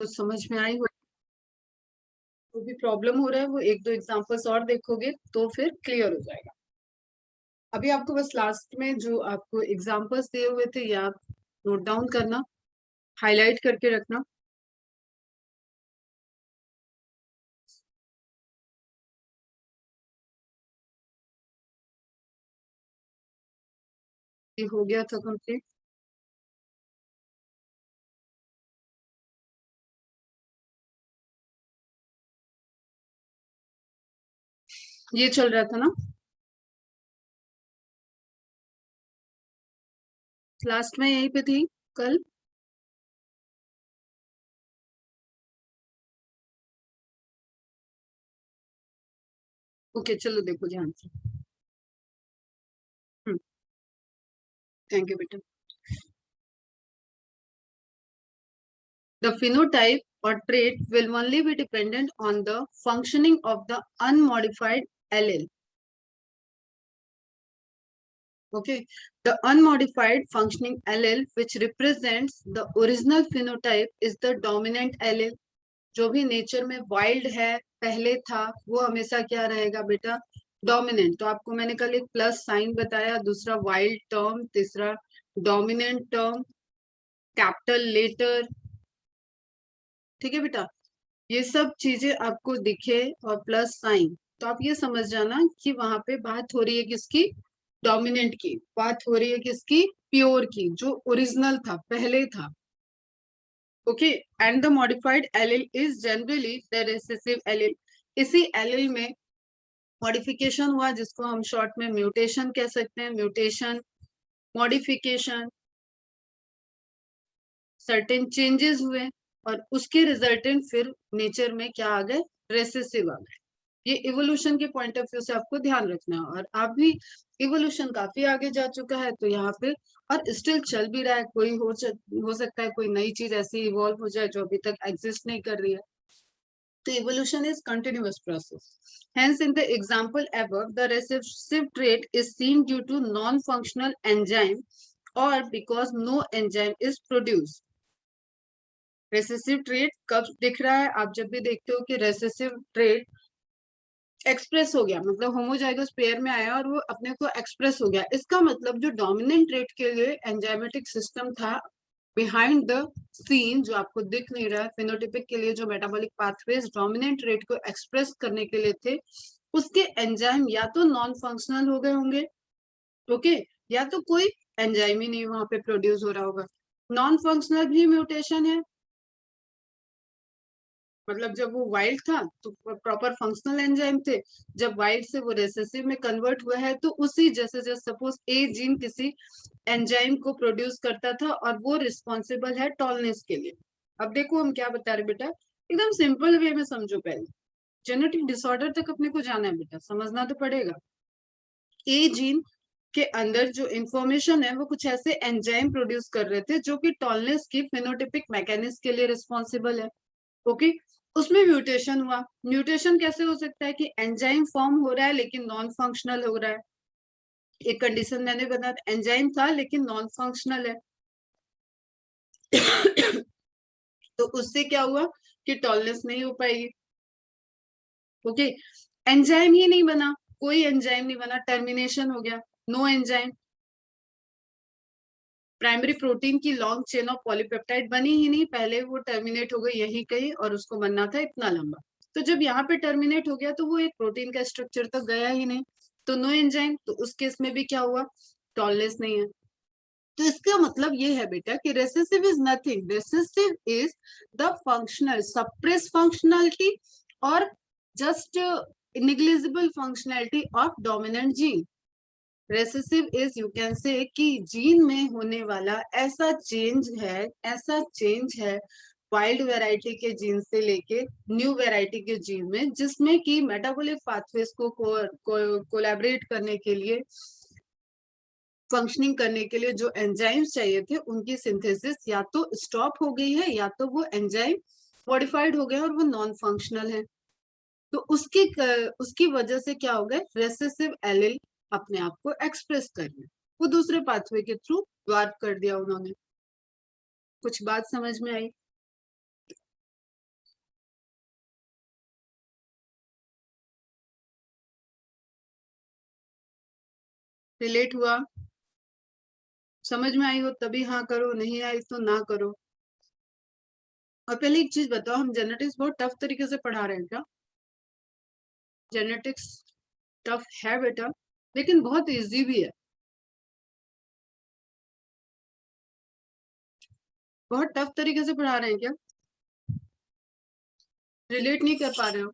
कुछ समझ में आई हो? जो भी प्रॉब्लम हो रहा है वो एक दो एग्जांपल्स और देखोगे तो फिर क्लियर हो जाएगा। अभी आपको बस लास्ट में जो आपको एग्जांपल्स दिए हुए थे ये आप नोट डाउन करना, हाईलाइट करके रखना। ये हो गया था कंप्लीट। ये चल रहा था ना लास्ट में, यहीं पे थी कल। ओके चलो देखो ध्यान से। थैंक यू बेटा। The phenotype or trait will only be dependent on the functioning of the unmodified allele. Okay, the unmodified functioning allele which represents the original phenotype is the dominant allele. जो भी nature में wild है, पहले था, वो हमेशा क्या रहेगा बेटा? डोमिनेंट। तो आपको मैंने कल एक प्लस साइन बताया, दूसरा वाइल्ड टर्म, तीसरा डोमिनेंट टर्म, कैपिटल लेटर। ठीक है बेटा, ये सब चीजें आपको दिखे और प्लस साइन, तो आप ये समझ जाना कि वहां पे बात हो रही है किसकी? डोमिनेंट की। बात हो रही है किसकी? प्योर की, जो ओरिजिनल था, पहले था। Okay, and the modified allele is generally the recessive allele. इसी एलील में मॉडिफिकेशन हुआ जिसको हम शॉर्ट में म्यूटेशन कह सकते हैं। म्यूटेशन, मॉडिफिकेशन, सर्टेन चेंजेस हुए और उसके रिजल्टेंट फिर नेचर में क्या आ गए? रेसेसिव आ गए। ये इवोल्यूशन के पॉइंट ऑफ व्यू से आपको ध्यान रखना है। और अब भी इवोल्यूशन काफी आगे जा चुका है, तो यहाँ पे और स्टिल चल भी रहा है। कोई हो सकता है कोई नई चीज ऐसी इवॉल्व हो जाए जो अभी तक एग्जिस्ट नहीं कर रही है। तो evolution is continuous process. Hence, in the example above, the recessive trait is seen due to non-functional enzyme or because no enzyme is produced. Recessive trait कब दिख रहा है? आप जब भी देखते हो कि recessive trait एक्सप्रेस हो गया, मतलब होमोजाइगस पेयर में आया और वो अपने को एक्सप्रेस हो गया, इसका मतलब जो डोमिनेंट ट्रेट के लिए एंजाइमेटिक सिस्टम था बिहाइंड द सीन, जो आपको दिख नहीं रहा है, फिनोटिपिक के लिए जो मेटाबॉलिक पाथवेज डोमिनेंट ट्रेट को एक्सप्रेस करने के लिए थे, उसके एंजाइम या तो नॉन फंक्शनल हो गए होंगे, ओके, या तो कोई एंजाइम ही नहीं वहां पे प्रोड्यूस हो रहा होगा। नॉन फंक्शनल भी म्यूटेशन है, मतलब जब वो वाइल्ड था तो प्रॉपर फंक्शनल एंजाइम थे, जब वाइल्ड से वो रेसेसिव में कन्वर्ट हुआ है तो उसी जैसे जैसे सपोज ए जीन किसी एंजाइम को प्रोड्यूस करता था और वो रिस्पॉन्सिबल है टॉलनेस के लिए। अब देखो हम क्या बता रहे बेटा, एकदम सिंपल वे में समझो। पहले जेनेटिक डिसऑर्डर तक अपने को जाना है बेटा, समझना तो पड़ेगा। ए जीन के अंदर जो इंफॉर्मेशन है वो कुछ ऐसे एंजाइम प्रोड्यूस कर रहे थे जो कि टॉलनेस की फिनोटिपिक मैकेनिज्म के लिए रिस्पॉन्सिबल है। ओके, उसमें म्यूटेशन हुआ। म्यूटेशन कैसे हो सकता है कि एंजाइम फॉर्म हो रहा है लेकिन नॉन फंक्शनल हो रहा है। एक कंडीशन मैंने बताया, एंजाइम था लेकिन नॉन फंक्शनल है। तो उससे क्या हुआ कि टॉलरेंस नहीं हो पाएगी। ओके, एंजाइम ही नहीं बना, कोई एंजाइम नहीं बना, टर्मिनेशन हो गया, नो एंजाइम। प्राइमरी प्रोटीन की लॉन्ग चेन ऑफ पॉलीपेप्टाइड बनी ही नहीं, पहले वो टर्मिनेट हो गई यही कहीं और उसको बनना था इतना लंबा। तो जब यहाँ पे टर्मिनेट हो गया तो वो एक प्रोटीन का स्ट्रक्चर तो गया ही नहीं, तो नो एंजाइम। तो उस केस में भी क्या हुआ? टॉलरेंस नहीं है। तो इसका मतलब ये है बेटा कि recessive is nothing, recessive is the functional suppress functionality और just negligible functionality of dominant gene. Recessive is you can say कि जीन में होने वाला ऐसा चेंज है, ऐसा चेंज है वाइल्ड वैरायटी के जीन से लेके न्यू वैरायटी के जीन में, जिसमें कि मेटाबॉलिक पाथवेज को कोलैबोरेट करने के लिए, फंक्शनिंग करने के लिए जो एंजाइम्स चाहिए थे उनकी सिंथेसिस या तो स्टॉप हो गई है या तो वो एंजाइम मॉडिफाइड हो गया और वो नॉन फंक्शनल है। तो उसकी वजह से क्या हो गया? रेसेसिव एलील अपने आप को एक्सप्रेस करना, वो दूसरे पाथवे के थ्रू वार्प कर दिया उन्होंने। कुछ बात समझ में आई? रिलेट हुआ? समझ में आई हो तभी हाँ करो, नहीं आई तो ना करो। और पहले एक चीज बताओ, हम जेनेटिक्स बहुत टफ तरीके से पढ़ा रहे हैं क्या? जेनेटिक्स टफ है बेटा, लेकिन बहुत इजी भी है। बहुत टफ तरीके से पढ़ा रहे हैं क्या? रिलेट नहीं कर पा रहे हो?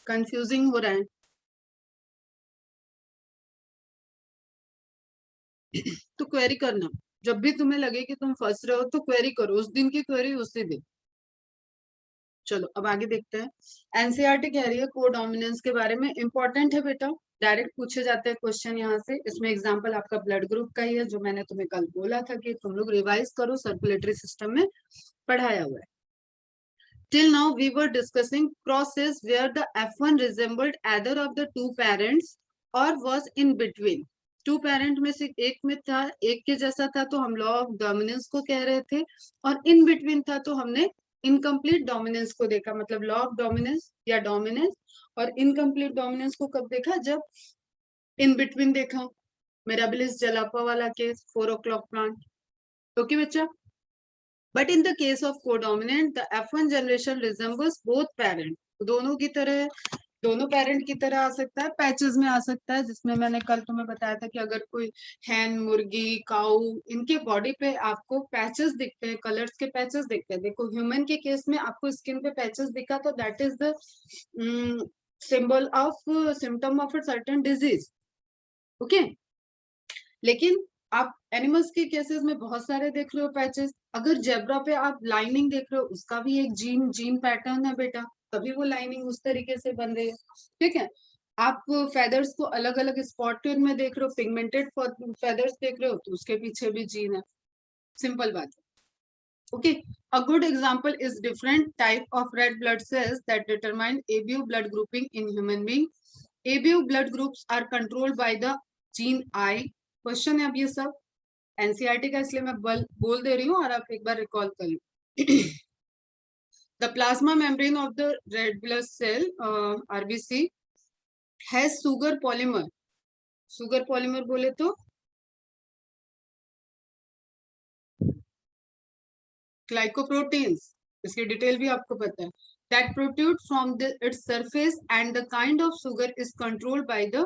कंफ्यूजिंग हो रहा है? तो क्वेरी करना, जब भी तुम्हें लगे कि तुम फंस रहे हो तो क्वेरी करो, उस दिन की क्वेरी उसी दिन। चलो अब आगे देखते हैं। एनसीईआरटी कह रही है कोडोमिनेंस के बारे में, इंपॉर्टेंट है बेटा, डायरेक्ट पूछे जाते हैं क्वेश्चन यहाँ से। इसमें एग्जांपल आपका ब्लड ग्रुप का ही है, जो मैंने तुम्हें कल बोला था कि तुम लोग रिवाइज करो, सर्कुलेटरी सिस्टम में पढ़ाया हुआ है। Till now we were discussing process where the F1 resembled either of the two parents or was in between. Two parent में से एक में था, एक के जैसा था, तो हम लॉ ऑफ डोमिनेंस को कह रहे थे, और इन बिटवीन था तो हमने इनकम्प्लीट डोमिनेंस को देखा, मतलब लॉ ऑफ डोमिनेंस या डोमिनेंस। और इनकम्प्लीट डोमिनेंस को कब देखा? जब इन बिटवीन देखा। मिराबिलिस जलापा वाला केस, 4 o'clock प्लांट। ओके बच्चा? But in the case of codominant, the F1 generation resembles both parent. दोनों की तरह, दोनों पेरेंट की तरह आ सकता है, पैचेस में आ सकता है, जिसमें मैंने कल तुम्हें बताया था कि अगर कोई हैन, मुर्गी, काऊ, इनके बॉडी पे आपको पैचेस दिखते हैं, कलर्स के पैचेस दिखते हैं। देखो ह्यूमन के केस में आपको स्किन पे पैचेस दिखा तो that is the symbol of symptom of a certain disease. Okay, लेकिन आप एनिमल्स के केसेस में बहुत सारे देख रहे हो पैचेस। अगर जेब्रा पे आप लाइनिंग देख रहे हो, उसका भी एक जीन पैटर्न है बेटा, तभी वो लाइनिंग उस तरीके से बन रही है। ठीक है, आप फेदर्स को अलग अलग स्पॉटेड में देख रहे हो, पिगमेंटेड फेदर्स देख रहे हो, तो उसके पीछे भी जीन है। सिंपल बात है। Okay, a good example is different type of red blood cells that determine ABU blood grouping in human being. ABU blood groups are controlled by the gene I. Question है अब ये सब NCERT का, इसलिए मैं बोल दे रही हूँ और आप एक बार रिकॉल कर लो। The plasma membrane of the red blood cell, RBC, has sugar polymer. Sugar polymer बोले तो ग्लाइकोप्रोटीन्स, इसकी डिटेल भी आपको पता है। That protrude from its surface and the kind of sugar is controlled by the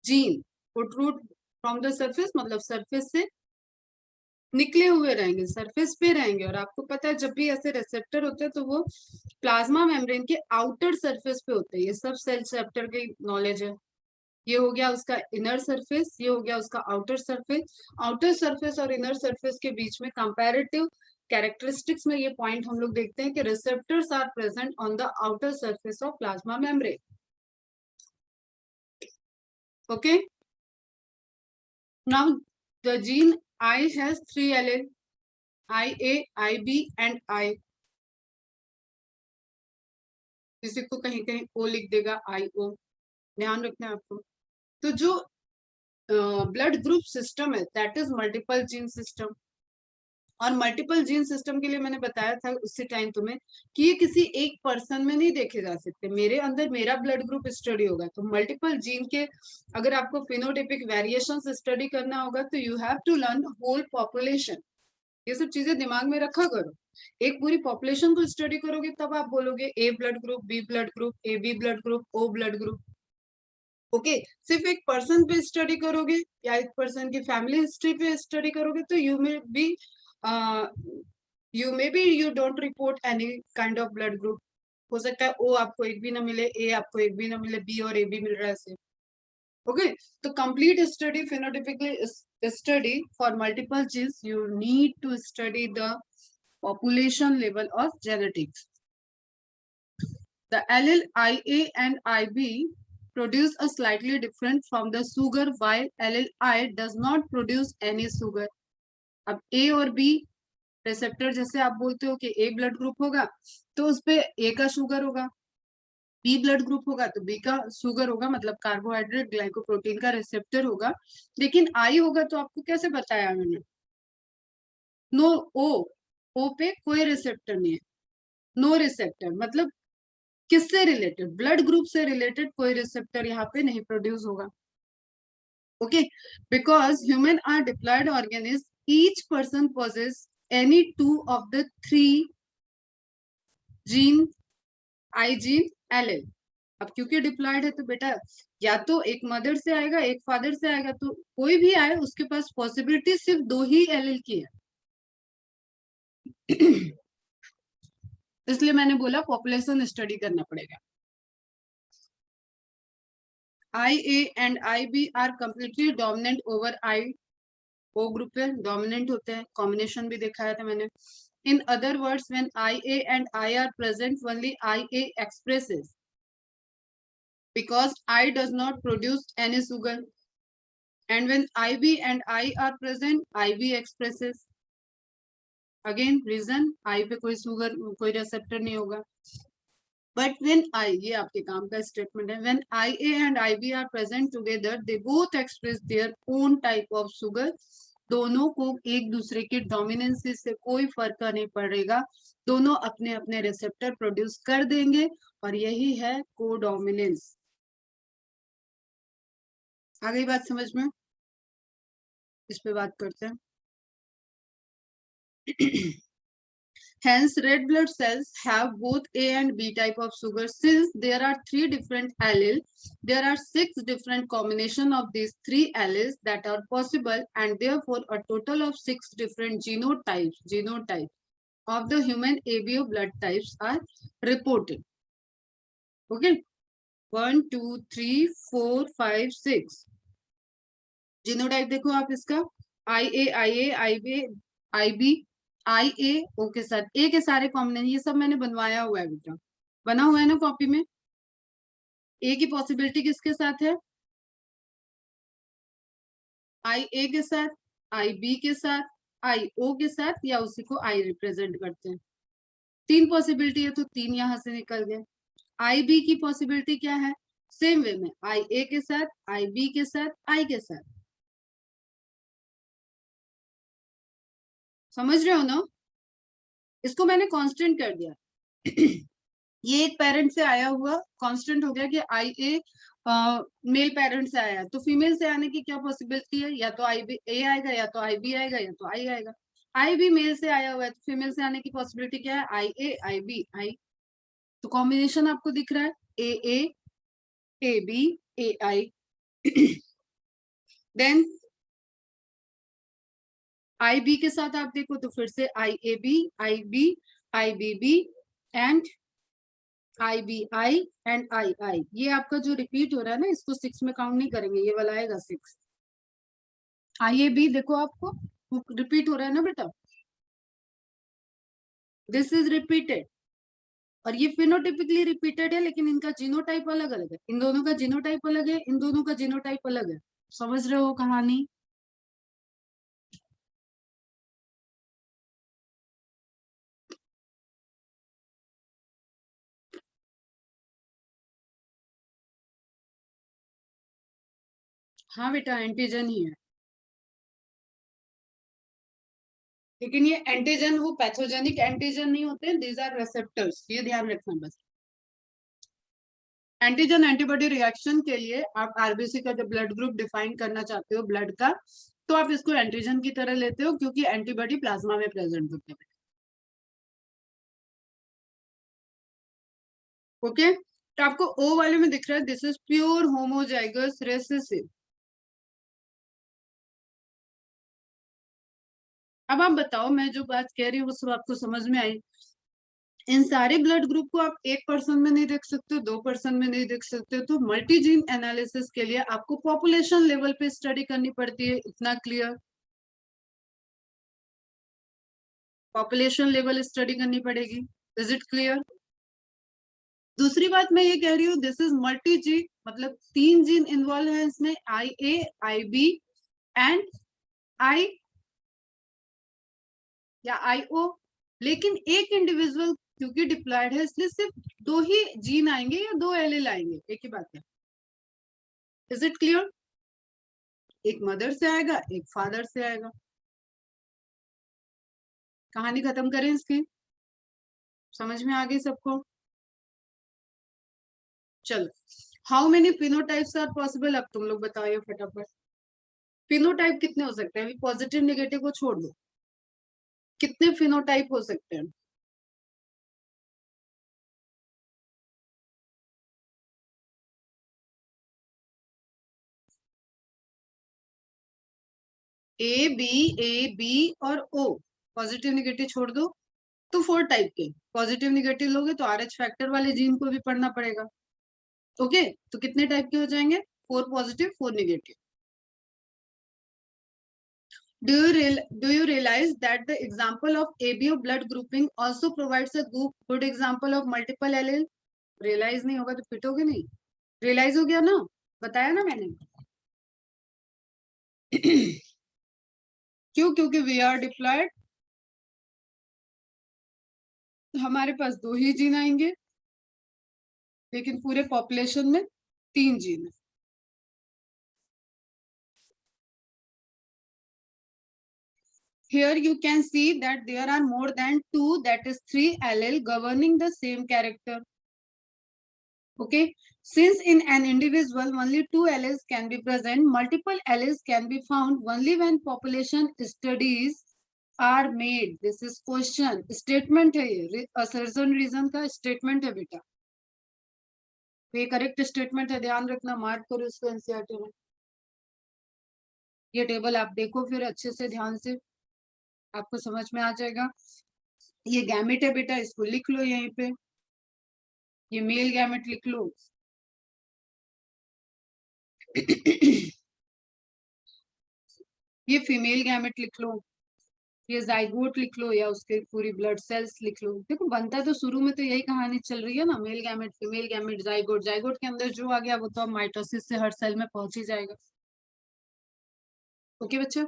gene. Protrude from the surface मतलब surface से निकले हुए रहेंगे, सरफेस पे रहेंगे। और आपको पता है जब भी ऐसे रिसेप्टर होते हैं तो वो प्लाज्मा मेम्ब्रेन के आउटर सरफेस पे होते हैं। ये सब सेल चैप्टर की नॉलेज है। ये हो गया उसका इनर सरफेस, ये हो गया उसका आउटर सरफेस। आउटर सरफेस और इनर सरफेस के बीच में कंपैरेटिव कैरेक्टरिस्टिक्स में ये पॉइंट हम लोग देखते हैं कि receptors are present on the outer surface of plasma membrane. Okay, now the gene I has 3 allele, IA, IB and I. किसी को कहीं कहीं ओ लिख देगा, IO, ध्यान रखना है आपको। तो जो ब्लड ग्रुप सिस्टम है that is multiple gene system. और मल्टीपल जीन सिस्टम के लिए मैंने बताया था उसी टाइम तुम्हें कि ये किसी एक पर्सन में नहीं देखे जा सकते। मेरे अंदर मेरा ब्लड ग्रुप स्टडी होगा तो मल्टीपल जीन के, अगर आपको फिनोटाइपिक वेरिएशंस स्टडी करना होगा तो you have to learn whole population. ये सब चीजें दिमाग में रखा करो। एक पूरी पॉपुलेशन को स्टडी करोगे तब आप बोलोगे A blood group, B blood group, A B blood group, O blood group. Okay, सिर्फ एक पर्सन पे स्टडी करोगे या एक पर्सन की फैमिली हिस्ट्री पे स्टडी करोगे तो you don't report any kind of blood group. हो सकता है ओ आपको एक भी ना मिले, ए आपको एक भी ना मिले, बी और ए बी मिल रहा है ऐसे। ओके, तो complete study, phenotypically study for multiple genes, you need to study the population level of genetics. The allele IA and IB produce a slightly different from the sugar, while allele I does not produce any sugar. अब A और B receptor, जैसे आप बोलते हो कि A blood group होगा तो उस पे A का शुगर होगा, B ब्लड ग्रुप होगा तो B का शुगर होगा, मतलब कार्बोहाइड्रेट ग्लाइकोप्रोटीन का रिसेप्टर होगा। लेकिन I होगा तो आपको कैसे बताया मैंने? नो O, ओ पे कोई रिसेप्टर नहीं है, नो रिसेप्टर, मतलब किससे रिलेटेड, ब्लड ग्रुप से रिलेटेड कोई रिसेप्टर यहाँ पे नहीं प्रोड्यूस होगा। Okay, because human are diploid organism, each person possess any two of the three gene, I gene, L. अब क्योंकि डिप्लॉयड है तो बेटा या तो एक मदर से आएगा एक फादर से आएगा, तो कोई भी आए उसके पास पॉसिबिलिटी सिर्फ 2 ही एल की है। इसलिए मैंने बोला पॉपुलेशन स्टडी करना पड़ेगा। I A and I B are completely dominant over I O group पे डोमिनेंट होते हैं, कॉम्बिनेशन भी दिखाया था मैंने। In other words when I A and I are present only I A expresses because I does not produce any sugar, and when IB and I are present, IB expresses. Again reason, I पे कोई sugar कोई receptor नहीं होगा। But when I, ये आपके काम का statement है, when IA and IB are present together, they both express their own type of sugar. दोनों को एक दूसरे की डोमिनेंसी से कोई फर्क नहीं पड़ेगा, दोनों अपने अपने रिसेप्टर प्रोड्यूस कर देंगे, और यही है कोडोमिनेंस। आ गई बात समझ में? इस पे बात करते हैं। Hence, red blood cells have both A and B type of sugar. Since there are 3 different alleles, there are 6 different combination of these 3 alleles that are possible, and therefore a total of 6 different genotypes of the human ABO blood types are reported. Okay, 1, 2, 3, 4, 5, 6 genotype देखो आप इसका, आई ए ओ के साथ ए के सारे combination, ये सब मैंने बनवाया हुआ है बेटा, बना हुआ है ना कॉपी में। ए की पॉसिबिलिटी किसके साथ है, आई ए के साथ, आई बी के साथ, आई ओ के साथ, या उसी को आई रिप्रेजेंट करते हैं। 3 पॉसिबिलिटी है तो 3 यहां से निकल गए। आई बी की पॉसिबिलिटी क्या है, सेम वे में आई ए के साथ, आई बी के साथ, आई के साथ। समझ रहे हो ना? इसको मैंने कांस्टेंट कर दिया। ये एक पेरेंट से आया हुआ कांस्टेंट हो गया कि आई ए मेल पेरेंट से आया है, तो फीमेल से आने की क्या पॉसिबिलिटी है, या तो आई बी ए आएगा, या तो आई बी आएगा, या तो आई आएगा। आई बी मेल से आया हुआ है तो फीमेल से आने की पॉसिबिलिटी क्या है, आई ए आई बी आई। तो कॉम्बिनेशन आपको दिख रहा है A B A I. Then I B के साथ आप देखो तो फिर से I A B I B B and I B I and I. ये आपका जो रिपीट हो रहा है ना, इसको 6 में काउंट नहीं करेंगे, ये वाला आएगा 6। आई ए बी देखो आपको रिपीट हो रहा है ना बेटा, दिस इज रिपीटेड, और ये फिनोटिपिकली रिपीटेड है, लेकिन इनका जीनोटाइप अलग अलग है, इन दोनों का जीनोटाइप अलग है, इन दोनों का जीनोटाइप अलग है। समझ रहे हो कहानी? हाँ बेटा एंटीजन ही है, लेकिन ये एंटीजन वो पैथोजेनिक एंटीजन नहीं होते, दीज आर रिसेप्टर्स, ये ध्यान रखना बस। एंटीजन एंटीबॉडी रिएक्शन के लिए आप आरबीसी का जब ब्लड ग्रुप डिफाइन करना चाहते हो ब्लड का, तो आप इसको एंटीजन की तरह लेते हो, क्योंकि एंटीबॉडी प्लाज्मा में प्रेजेंट होते हैं। ओके, तो आपको ओ वाले में दिख रहा है, this is pure homozygous recessive. अब आप बताओ, मैं जो बात कह रही हूँ वो सब आपको समझ में आई? इन सारे ब्लड ग्रुप को आप एक पर्सन में नहीं देख सकते, 2 पर्सन में नहीं देख सकते, तो मल्टी जीन एनालिसिस के लिए आपको पॉपुलेशन लेवल पे स्टडी करनी पड़ती है। इतना क्लियर? पॉपुलेशन लेवल स्टडी करनी पड़ेगी। Is it clear? दूसरी बात मैं ये कह रही हूँ, दिस इज मल्टी जीन, मतलब 3 जीन इन्वॉल्व है इसमें, आई ए आई बी एंड आई या आई ओ, लेकिन एक इंडिविजुअल क्योंकि डिप्लॉयड है इसलिए सिर्फ 2 ही जीन आएंगे या 2 एलील आएंगे, एक ही बात है। Is it clear? एक मदर से आएगा एक फादर से आएगा। कहानी खत्म करें इसकी, समझ में आ गई सबको? चलो, how many phenotypes are possible, अब तुम लोग बताओ फटाफट। फिनोटाइप कितने हो सकते हैं? अभी पॉजिटिव नेगेटिव को छोड़ दो, कितने फिनोटाइप हो सकते हैं? ए बी और ओ, पॉजिटिव नेगेटिव छोड़ दो तो 4 टाइप के। पॉजिटिव नेगेटिव लोगे तो RH फैक्टर वाले जीन को भी पढ़ना पड़ेगा। ओके, तो कितने टाइप के हो जाएंगे? 4 positive 4 negative. Do you realize that the example of ABO blood grouping also provides a good example of multiple allele? Realize नहीं होगा तो पिटोगे नहीं। Realize हो गया ना, बताया ना मैंने। क्यों? क्योंकि वी आर डिप्लॉयड, हमारे पास 2 ही जीन आएंगे, लेकिन पूरे पॉपुलेशन में 3 जीन है। Here you can see that there are more than 2, that is 3 allele governing the same character. Okay, since in an individual only 2 alleles can be present, multiple alleles can be found only when population studies are made. This is question statement है, ये assertion reason का statement है बेटा, ये correct statement है, ध्यान रखना, mark करो इसको एनसीईआरटी में। ये टेबल आप देखो फिर अच्छे से ध्यान से, आपको समझ में आ जाएगा। ये गैमेट है बेटा, इसको लिख लो यहीं पे, ये मेल गैमेट लिख लो। ये फीमेल गैमेट लिख लो, ये जाइगोट लिख लो, या उसके पूरी ब्लड सेल्स लिख लो। देखो बनता तो शुरू में तो यही कहानी चल रही है ना, male gamete female gamete zygote, zygote के अंदर जो आ गया वो तो अब माइटोसिस से हर सेल में पहुंच ही जाएगा। ओके बच्चा।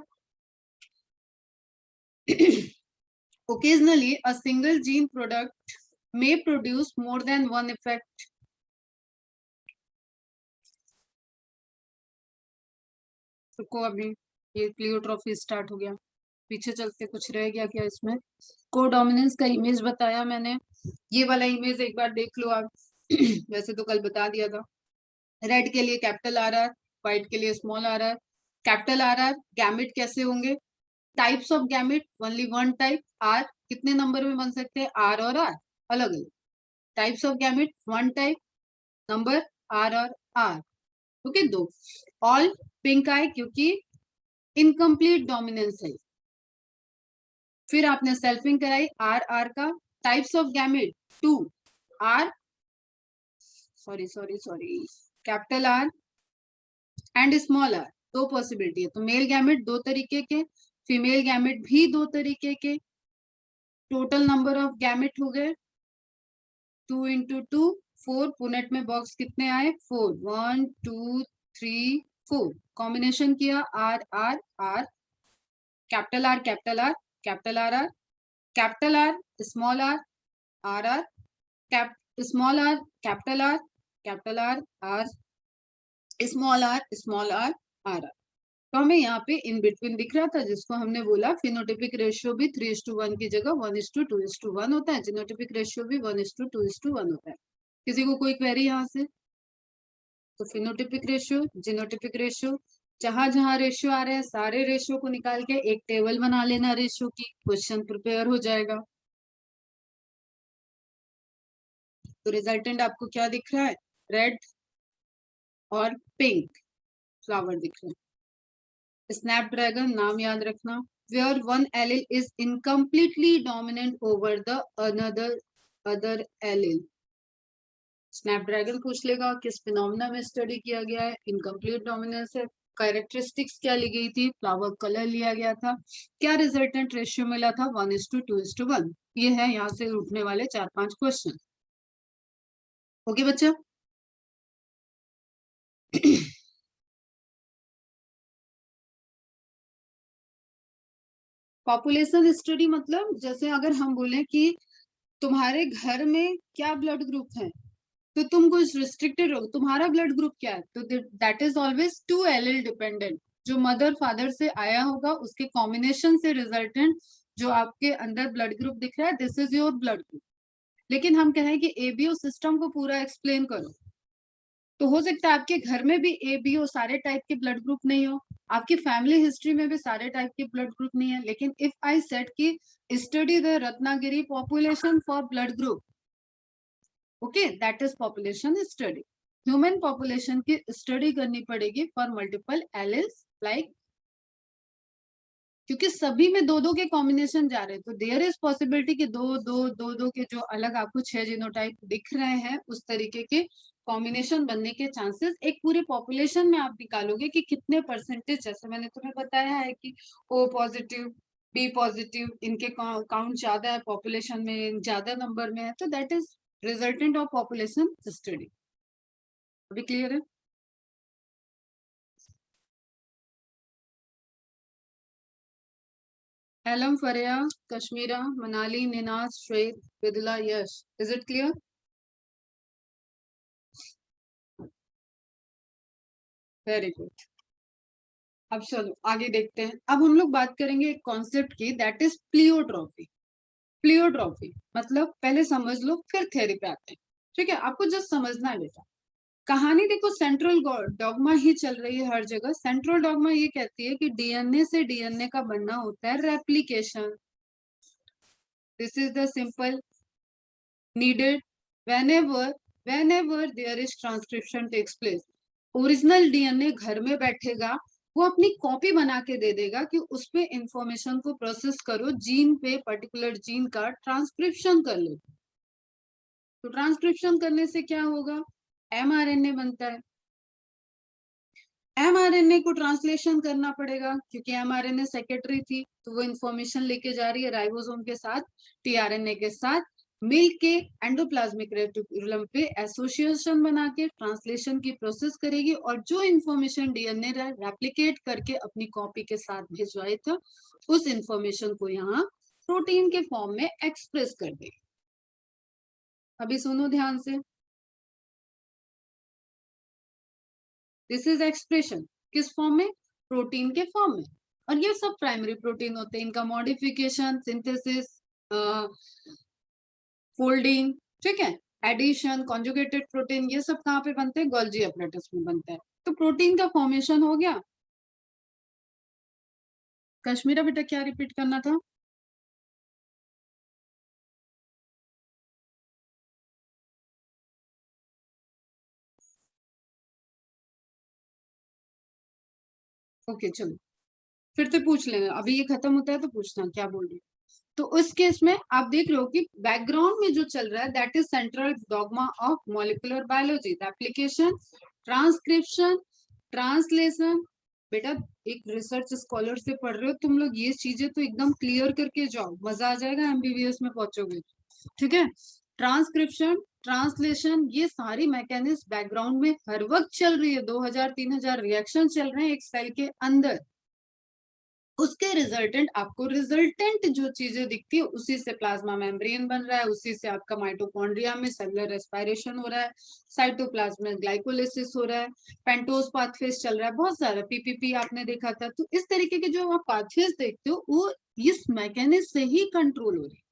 Occasionally, a single gene product may produce more than one effect. रुको अभी, ये प्लियोट्रॉफी स्टार्ट हो गया, पीछे चलते कुछ रह गया क्या इसमें? कोडोमिनेंस का इमेज बताया मैंने, ये वाला इमेज एक बार देख लो आप। वैसे तो कल बता दिया था। रेड के लिए कैपिटल आर आर, व्हाइट के लिए small R R. Capital R R gamete कैसे होंगे? Types of gamete only one type. R कितने नंबर में बन सकते हैं? आर और आर अलग अलग। Types of gamete one type, number R और आर। ओके, 2। ऑल पिंक आए क्योंकि इनकम्प्लीट डोमिनेंस है। फिर आपने सेल्फिंग कराई आर आर का। Types of gamete 2, R sorry capital R and small R, 2 possibility है। तो मेल गैमेट 2 तरीके के, फीमेल गैमेट भी 2 तरीके के। टोटल नंबर ऑफ गैमेट हो गए 2 इंटू 2 4। पुनेट में बॉक्स कितने आए? 4, 1 2 3 4। कॉम्बिनेशन किया R R R, capital R capital R capital R R, capital R small R R R, cap small R capital R capital R R, small R small R R R. तो हमें यहाँ पे in between दिख रहा था, जिसको हमने बोला फिनोटिपिक रेशियो भी 3:1 की जगह 1:2:1 होता है, जीनोटिपिक रेशियो भी 1:2:1 होता है। किसी को कोई क्वेरी यहाँ से? तो फिनोटिपिक रेशियो, जीनोटिपिक रेशियो, जहां जहां रेशियो आ रहे हैं सारे रेशियो को निकाल के एक टेबल बना लेना रेशियो की, क्वेश्चन प्रिपेयर हो जाएगा। तो रिजल्टेंट आपको क्या दिख रहा है? रेड और पिंक फ्लावर दिख रहे हैं। स्नैपड्रैगन नाम याद रखना, where one allele is incompletely dominant over the other allele। Snapdragon पूछ लेगा किस फिनोमेना में स्टडी किया गया है, इनकम्प्लीट डोमिनेंस है। कैरेक्टरिस्टिक्स क्या ली गई थी? फ्लावर कलर लिया गया था। क्या रिजल्टेंट रेशियो मिला था? 1:2:1। ये है यहाँ से उठने वाले 4-5 क्वेश्चन। ओके बच्चा। पॉपुलेशन स्टडी मतलब जैसे अगर हम बोले कि तुम्हारे घर में क्या ब्लड ग्रुप है, तो तुम कुछ रिस्ट्रिक्टेड हो, तुम्हारा ब्लड ग्रुप क्या है, तो that is always 2 allele dependent. जो मदर फादर से आया होगा उसके कॉम्बिनेशन से रिजल्टेंट जो आपके अंदर ब्लड ग्रुप दिख रहा है, this is your blood group. लेकिन हम कहें कि एबीओ सिस्टम को पूरा एक्सप्लेन करो, तो हो सकता है आपके घर में भी एबीओ सारे टाइप के ब्लड ग्रुप नहीं हो, आपकी फैमिली हिस्ट्री में भी सारे टाइप के ब्लड ग्रुप नहीं है। लेकिन इफ आई सेड कि study the Ratnagiri population for blood group, okay, that is population study. Human population की स्टडी करनी पड़ेगी फॉर मल्टीपल एलिल्स, लाइक क्योंकि सभी में दो दो के कॉम्बिनेशन जा रहे हैं, तो देयर इज पॉसिबिलिटी कि दो दो दो दो के जो अलग आपको 6 जीनोटाइप दिख रहे हैं, उस तरीके के कॉम्बिनेशन बनने के चांसेस एक पूरे पॉपुलेशन में आप निकालोगे कि कितने परसेंटेज, जैसे मैंने तुम्हें बताया है कि ओ पॉजिटिव, बी पॉजिटिव, इनके काउंट ज्यादा है पॉपुलेशन में, ज्यादा नंबर में है, तो that is resultant of population study. अभी क्लियर है? Elam, Faria, Kashmira, Manali, Ninaz, Shwet, Vidula, Yash. Is it clear? Very good. अब चलो आगे देखते हैं। अब हम लोग बात करेंगे एक कॉन्सेप्ट की, दैट इज प्लियोट्रॉफी। प्लियोट्रॉफी मतलब पहले समझ लो फिर थ्योरी पे आते हैं, ठीक है? आपको जस्ट समझना है बेटा। कहानी देखो, सेंट्रल डॉगमा ही चल रही है हर जगह। सेंट्रल डॉगमा ये कहती है कि डीएनए से डीएनए का बनना होता है replication. This is the simple needed whenever there is transcription takes place। Original DNA घर में बैठेगा, वो अपनी कॉपी बना के दे देगा कि उस पे इंफॉर्मेशन को प्रोसेस करो, जीन पे, पर्टिकुलर जीन का ट्रांसक्रिप्शन कर लो। तो ट्रांसक्रिप्शन करने से क्या होगा? एमआरएनए बनता है। एमआरएनए को ट्रांसलेशन करना पड़ेगा, क्योंकि एमआरएनए सेक्रेटरी थी, तो वो इंफॉर्मेशन लेके जा रही है राइबोसोम के साथ, टीआरएनए के साथ मिल के एंडोप्लाज्मिक रेटिकुलम पे एसोसिएशन बना के ट्रांसलेशन की प्रोसेस करेगी, और जो इंफॉर्मेशन डीएनए रेप्लिकेट करके अपनी कॉपी के साथ भिजवाए था, उस इंफॉर्मेशन को यहाँ प्रोटीन के फॉर्म में एक्सप्रेस कर देगी। अभी सुनो ध्यान से, दिस इज एक्सप्रेशन किस फॉर्म में? प्रोटीन के फॉर्म में। और ये सब प्राइमरी प्रोटीन होते हैं, इनका मॉडिफिकेशन, सिंथेसिस, फोल्डिंग, ठीक है, एडिशन, कॉन्जुगेटेड प्रोटीन, ये सब कहाँ पे बनते हैं? गोल्जी एपरेटस में बनता है। तो प्रोटीन का फॉर्मेशन हो गया। कश्मीरा बेटा क्या रिपीट करना था? ओके चलो फिर से पूछ लेंगे, अभी ये खत्म होता है तो पूछना क्या बोल रही। तो उस केस में आप देख रहे हो कि बैकग्राउंड में जो चल रहा है, that is central dogma of molecular biology, application, transcription, translation. बेटा एक रिसर्च स्कॉलर से पढ़ रहे हो तुम लोग, ये चीजें तो एकदम क्लियर करके जाओ, मजा आ जाएगा एमबीबीएस में पहुंचोगे, ठीक है? ट्रांसक्रिप्शन, ट्रांसलेशन, ये सारी मैकेनिज्म बैकग्राउंड में हर वक्त चल रही है। 2000-3000 रिएक्शन चल रहे हैं एक सेल के अंदर। उसके रिजल्टेंट आपको, रिजल्टेंट जो चीजें दिखती है उसी से प्लाज्मा मेम्ब्रेन बन रहा है, उसी से आपका माइटोकॉन्ड्रिया में सेलुलर रेस्पिरेशन हो रहा है, साइटोप्लाज्म में ग्लाइकोलिसिस हो रहा है, पेंटोज पाथवेज चल रहा है, बहुत सारा पीपीपी आपने देखा था। तो इस तरीके के जो आप पाथवेज देखते हो, वो इस मैकेनिज्म से ही कंट्रोल हो रही है।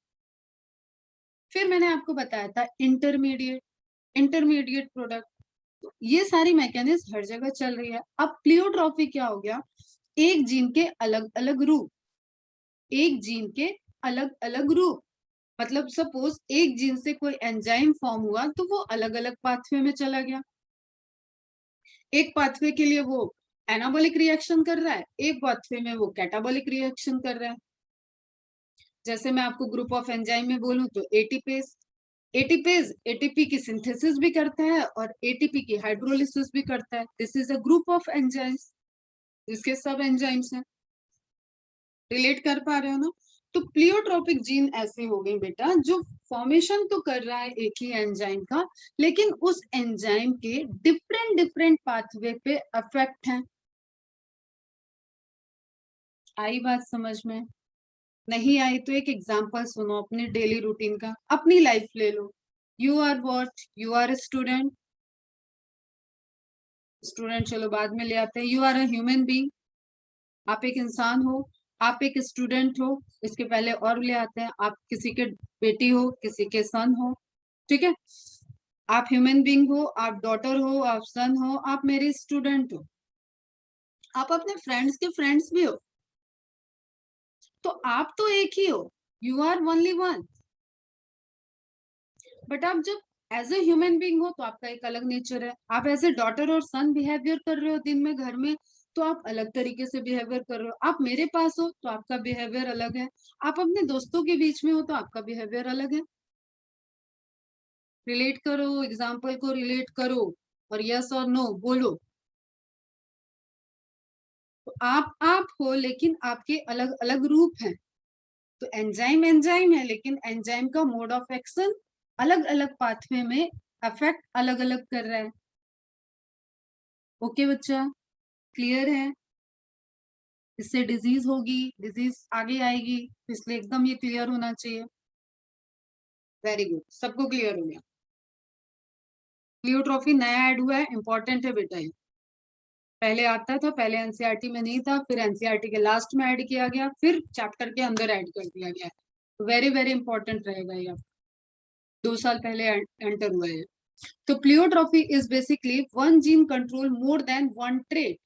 फिर मैंने आपको बताया था इंटरमीडिएट, इंटरमीडिएट प्रोडक्ट, तो ये सारी मैकेनिज्म हर जगह चल रही है। अब प्लियोट्रॉफी क्या हो गया? एक जीन के अलग अलग रूप, एक जीन के अलग अलग रूप, मतलब सपोज एक जीन से कोई एंजाइम फॉर्म हुआ तो वो अलग अलग पाथवे में चला गया। एक पाथवे के लिए वो एनाबॉलिक रिएक्शन कर रहा है, एक पाथवे में वो कैटाबॉलिक रिएक्शन कर रहा है। जैसे मैं आपको ग्रुप ऑफ एंजाइम में बोलूं तो एटीपेज, एटीपेज एटीपी की सिंथेसिस भी करता है और एटीपी की हाइड्रोलिसिस भी करता है। This is a group of enzymes, जिसके सब एंजाइम्स हैं। रिलेट कर पा रहे हो ना? तो प्लियोट्रोपिक जीन ऐसे हो गए बेटा, जो फॉर्मेशन तो कर रहा है एक ही एंजाइम का, लेकिन उस एंजाइम के डिफरेंट डिफरेंट पाथवे पे अफेक्ट है। आई बात समझ में? नहीं आई तो एक एग्जांपल सुनो अपने डेली रूटीन का, अपनी लाइफ ले लो। You are what? You are a student. Student चलो बाद में ले आते हैं। You are a human being, आप एक इंसान हो, आप एक स्टूडेंट हो। इसके पहले और ले आते हैं, आप किसी के बेटी हो, किसी के सन हो, ठीक है, आप ह्यूमन बीइंग हो, आप डॉटर हो, आप सन हो, आप मेरे स्टूडेंट हो, आप अपने फ्रेंड्स के फ्रेंड्स भी हो, तो आप तो एक ही हो, you are only one. But आप जब एज ए ह्यूमन बीइंग हो तो आपका एक अलग नेचर है। आप एज ए डॉटर और सन बिहेवियर कर रहे हो दिन में घर में, तो आप अलग तरीके से बिहेवियर कर रहे हो। आप मेरे पास हो तो आपका बिहेवियर अलग है, आप अपने दोस्तों के बीच में हो तो आपका बिहेवियर अलग है। रिलेट करो, एग्जाम्पल को रिलेट करो और यस और नो बोलो। तो आप हो लेकिन आपके अलग अलग रूप हैं। तो एंजाइम एंजाइम है, लेकिन एंजाइम का मोड ऑफ एक्शन अलग अलग पाथवे में अफेक्ट अलग अलग कर रहा है। ओके बच्चा, क्लियर है? इससे डिजीज होगी, डिजीज आगे आएगी, इसलिए एकदम ये क्लियर होना चाहिए। वेरी गुड, सबको क्लियर हो गया। प्लियोट्रॉफी नया ऐड हुआ है, इंपॉर्टेंट है बेटा ये। पहले आता था, पहले एनसीईआरटी में नहीं था, फिर एनसीईआरटी के लास्ट में ऐड किया गया, फिर चैप्टर के अंदर ऐड कर दिया गया। वेरी वेरी इंपॉर्टेंट रहेगा ये, 2 साल पहले एंटर हुआ है। तो pleiotropy is basically one gene control more than one trait.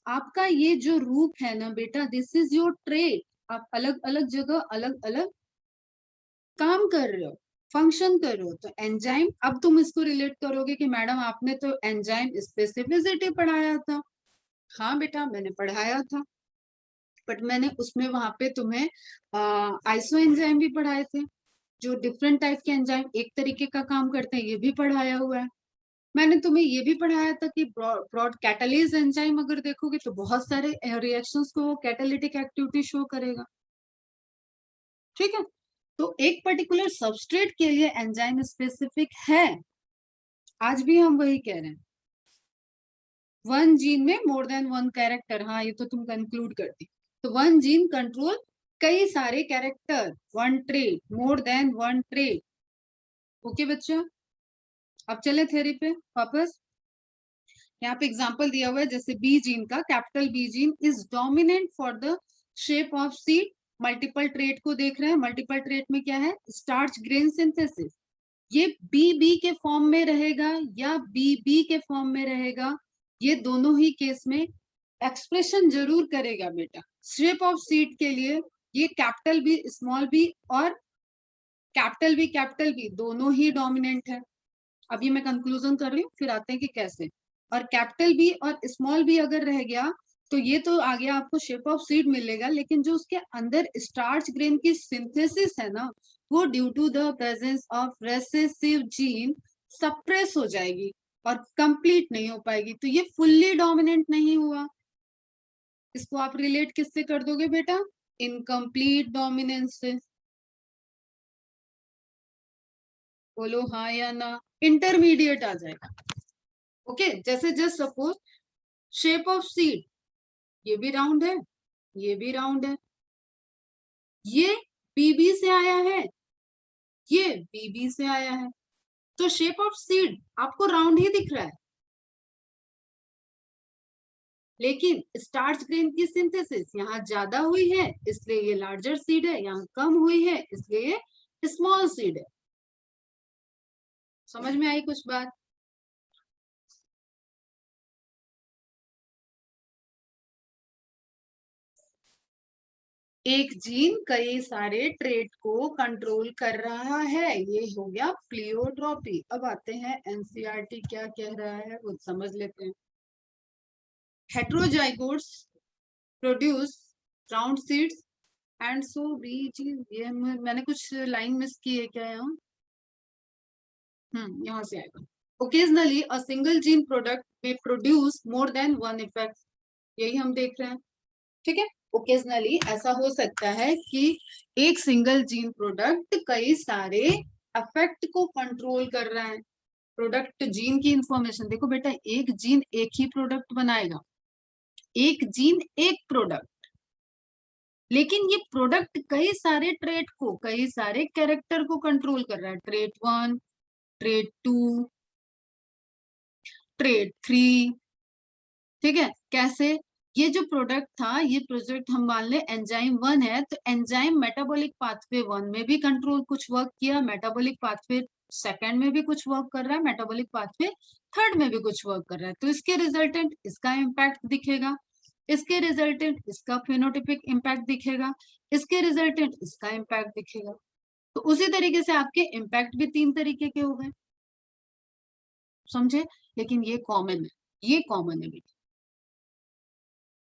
आपका ये जो रूप है ना बेटा, दिस इज योर ट्रेट। आप अलग अलग जगह अलग अलग काम कर रहे हो, फंक्शन कर रहे हो। तो एंजाइम, अब तुम इसको रिलेट करोगे कि मैडम आपने तो एंजाइम स्पेसिफिसिटी पढ़ाया था। हाँ बेटा मैंने पढ़ाया था, बट मैंने उसमें वहां पे तुम्हें आइसो एंजाइम भी पढ़ाए थे, जो डिफरेंट टाइप के एंजाइम एक तरीके का काम करते हैं, ये भी पढ़ाया हुआ है। मैंने तुम्हें ये भी पढ़ाया था कि ब्रॉड कैटालिस एंजाइम अगर देखोगे तो बहुत सारे रिएक्शंस को वो कैटालिटिक एक्टिविटी शो करेगा, ठीक है। तो एक पर्टिकुलर सबस्ट्रेट के लिए एंजाइम स्पेसिफिक है, आज भी हम वही कह रहे हैं। वन जीन में मोर देन वन कैरेक्टर, हाँ ये तो तुम कंक्लूड करती। तो वन जीन कंट्रोल कई सारे कैरेक्टर, वन ट्रेट, मोर देन वन ट्रेट। ओके बच्चा, अब चले थ्योरी पे वापस। यहाँ पे एग्जांपल दिया हुआ है, जैसे बी जीन का, capital B gene is dominant for the shape of seed. Multiple trait को देख रहे हैं, मल्टीपल ट्रेट में क्या है, स्टार्च ग्रेन सिंथेसिस। ये बी बी के फॉर्म में रहेगा या बी बी के फॉर्म में रहेगा, ये दोनों ही केस में एक्सप्रेशन जरूर करेगा बेटा। शेप ऑफ सीड के लिए ये कैपिटल बी, स्मॉल बी और कैपिटल बी दोनों ही डोमिनेंट है। अभी मैं कंक्लूजन कर रही हूँ, फिर आते हैं कि कैसे। और कैपिटल बी और स्मॉल बी अगर रह गया तो ये तो आ गया, आपको शेप ऑफ सीड मिलेगा, लेकिन जो उसके अंदर स्टार्च ग्रेन की सिंथेसिस है ना, वो due to the presence of recessive gene suppress हो जाएगी और कंप्लीट नहीं हो पाएगी, तो ये फुल्ली डोमिनेंट नहीं हुआ। इसको आप रिलेट किससे कर दोगे बेटा, इनकम्प्लीट डोमिनेंस से। बोलो हाँ या ना, इंटरमीडिएट आ जाएगा। ओके, जैसे just suppose shape of seed, ये भी राउंड है, ये भी राउंड है, ये बीबी से आया है, ये बीबी से आया है, तो शेप ऑफ सीड आपको राउंड ही दिख रहा है, लेकिन स्टार्च ग्रेन की सिंथेसिस यहाँ ज्यादा हुई है इसलिए ये लार्जर सीड है, यहाँ कम हुई है इसलिए ये स्मॉल सीड है। समझ में आई कुछ बात? एक जीन कई सारे ट्रेट को कंट्रोल कर रहा है, ये हो गया प्लियोट्रॉपी। अब आते हैं एनसीईआरटी क्या कह रहा है वो समझ लेते हैं। Heterozygotes produce round seeds and so बीज, ये मैंने कुछ लाइन मिस की है क्या यहाँ? यहाँ से आएगा। Occasionally a single gene product may produce more than one effect, यही हम देख रहे हैं, ठीक है। ओकेजनली ऐसा हो सकता है कि एक सिंगल जीन प्रोडक्ट कई सारे इफेक्ट को कंट्रोल कर रहा है। प्रोडक्ट जीन की इंफॉर्मेशन देखो बेटा, एक जीन एक ही प्रोडक्ट बनाएगा, एक जीन एक प्रोडक्ट, लेकिन ये प्रोडक्ट कई सारे ट्रेट को, कई सारे कैरेक्टर को कंट्रोल कर रहा है। ट्रेट 1, ट्रेट 2, ट्रेट 3, ठीक है। कैसे? ये जो प्रोडक्ट था, ये प्रोजेक्ट हम मान ले एंजाइम 1 है, तो एंजाइम मेटाबॉलिक पाथवे 1 में भी कंट्रोल कुछ वर्क किया, मेटाबॉलिक पाथवे सेकंड में भी कुछ वर्क कर रहा है, मेटाबॉलिक पाथवे थर्ड में भी कुछ वर्क कर रहा है, तो इसके रिजल्टेंट इसका इम्पैक्ट दिखेगा, इसके रिजल्टेंट इसका फेनोटिपिक इम्पैक्ट दिखेगा, इसके रिजल्टेंट इसका इम्पैक्ट दिखेगा। तो उसी तरीके से आपके इम्पैक्ट भी 3 तरीके के हो गए, समझे? लेकिन ये कॉमन है, ये कॉमन है बेटा,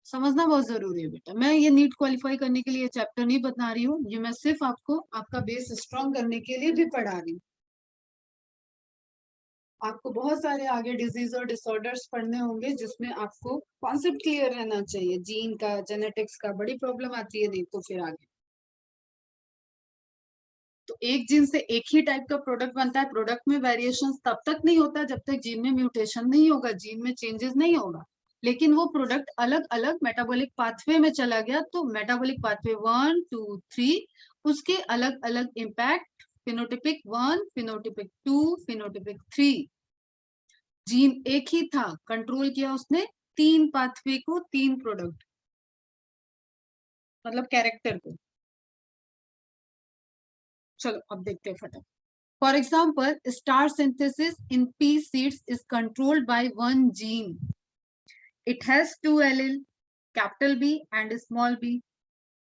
समझना बहुत जरूरी है बेटा। मैं ये नीट क्वालिफाई करने के लिए चैप्टर नहीं बता रही हूँ, ये मैं सिर्फ आपको आपका बेस स्ट्रॉन्ग करने के लिए भी पढ़ा रही हूँ। आपको बहुत सारे आगे डिजीज और डिसऑर्डर्स पढ़ने होंगे जिसमें आपको कॉन्सेप्ट क्लियर रहना चाहिए, जीन का, जेनेटिक्स का, बड़ी प्रॉब्लम आती है नहीं तो फिर आगे। तो एक जीन से एक ही टाइप का प्रोडक्ट बनता है, प्रोडक्ट में वेरिएशन तब तक नहीं होता जब तक जीन में म्यूटेशन नहीं होगा, जीन में चेंजेस नहीं होगा, लेकिन वो प्रोडक्ट अलग अलग मेटाबॉलिक पाथवे में चला गया, तो मेटाबॉलिक पाथवे 1 2 3 उसके अलग अलग impact, phenotypic 1 phenotypic 2 phenotypic 3। Gene एक ही था, कंट्रोल किया उसने 3 पाथवे को, 3 प्रोडक्ट, मतलब कैरेक्टर को। चलो अब देखते हैं फटाफट। For example, star synthesis in pea seeds is controlled by one gene. It has 2 allele, capital B and small b.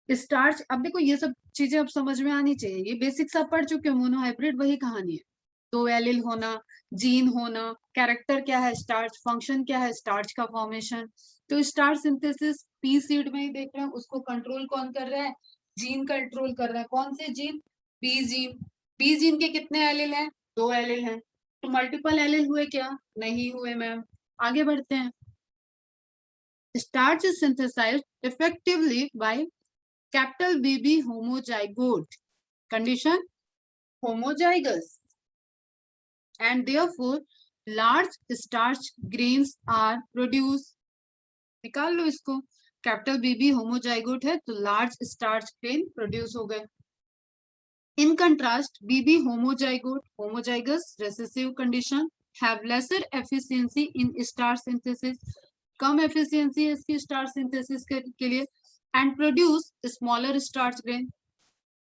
Starch, अब देखो ये सब चीजें अब समझ में आनी चाहिए, ये बेसिक्स आप पढ़ चुके हो, मोनोहाइब्रिड वही कहानी है, 2 एलिल होना, जीन होना, कैरेक्टर क्या है स्टार्च, फंक्शन क्या है स्टार्च का फॉर्मेशन। तो स्टार सिंथेसिस पी सीड में ही देख रहे हैं, उसको कंट्रोल कौन कर रहा है, जीन कंट्रोल कर रहा है, कौन से gene, B gene. B gene के कितने एलिल हैं, 2 एलिल हैं, तो मल्टीपल एलिल हुए क्या, नहीं हुए मैम। आगे बढ़ते हैं। Starch is synthesized effectively by capital BB homozygote condition, homozygous, and therefore large starch grains are produced। निकाल लो इसको, कैपिटल बीबी होमोजाइगोट है तो लार्ज स्टार्च ग्रेन प्रोड्यूस हो गए। In contrast BB homozygote homozygous recessive condition have lesser efficiency in star synthesis, कम efficiency है इसकी star synthesis के लिए, and produce smaller starch grain,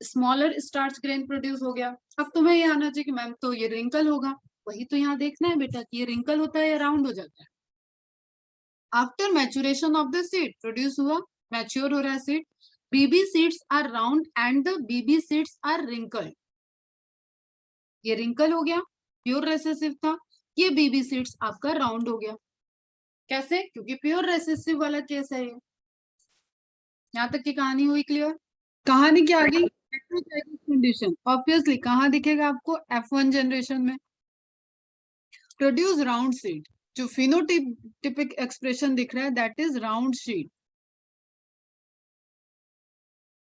smaller starch grain produce हो गया। अब तुम्हें ये आना चाहिए कि मैम तो ये रिंकल होगा, वही तो यहाँ देखना है बेटा कि ये रिंकल होता है या राउंड हो जाता है। After maturation of the seed produce हुआ, मैच्योर हो रहा है seed, BB seeds are round and the BB seeds are wrinkled, ये रिंकल हो गया, प्योर रेसेसिव था, ये बीबी सीड्स आपका राउंड हो गया। कैसे, क्योंकि प्योर रेसेसिव वाला केस है ये। यहाँ तक की कहानी हुई क्लियर? कहानी क्या आ गई, कंडीशन ऑब्वियसली कहाँ दिखेगा आपको, F1 जनरेशन में प्रोड्यूस राउंड सीड, जो फिनोटिपिक एक्सप्रेशन दिख रहा है दैट इज राउंड सीड।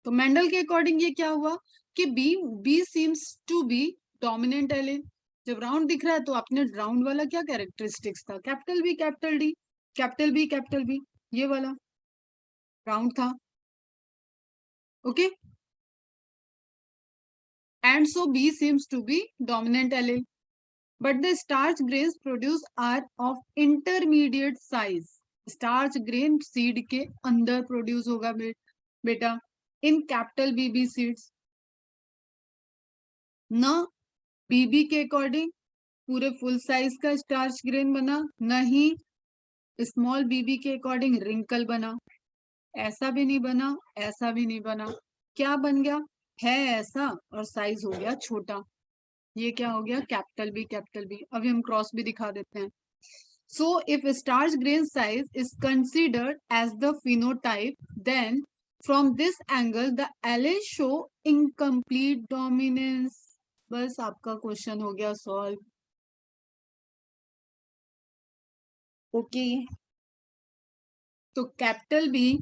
तो मेंडल के अकॉर्डिंग ये क्या हुआ कि B seems to be dominant allele, जब राउंड दिख रहा है तो अपने राउंड वाला क्या कैरेक्टरिस्टिक्स था, capital B capital D, capital B capital B, ये वाला राउंड था, okay, and so B seems to be dominant allele, but the starch grains produced are of intermediate size। starch grain seed के अंदर produce होगा बेटा in capital Bibi seeds, न बीबी के according पूरे फुल साइज का स्टार्च ग्रेन बना, न ही स्मॉल बीबी के अकॉर्डिंग रिंकल बना, ऐसा भी नहीं बना, ऐसा भी नहीं बना, क्या बन गया है ऐसा और साइज हो गया छोटा, ये क्या हो गया कैपिटल बी कैपिटल बी। अभी हम क्रॉस भी दिखा देते हैं। So if starch grain size is considered as the phenotype, then from this angle the alleles show incomplete dominance। बस आपका क्वेश्चन हो गया सॉल्व, ओके। तो कैपिटल बी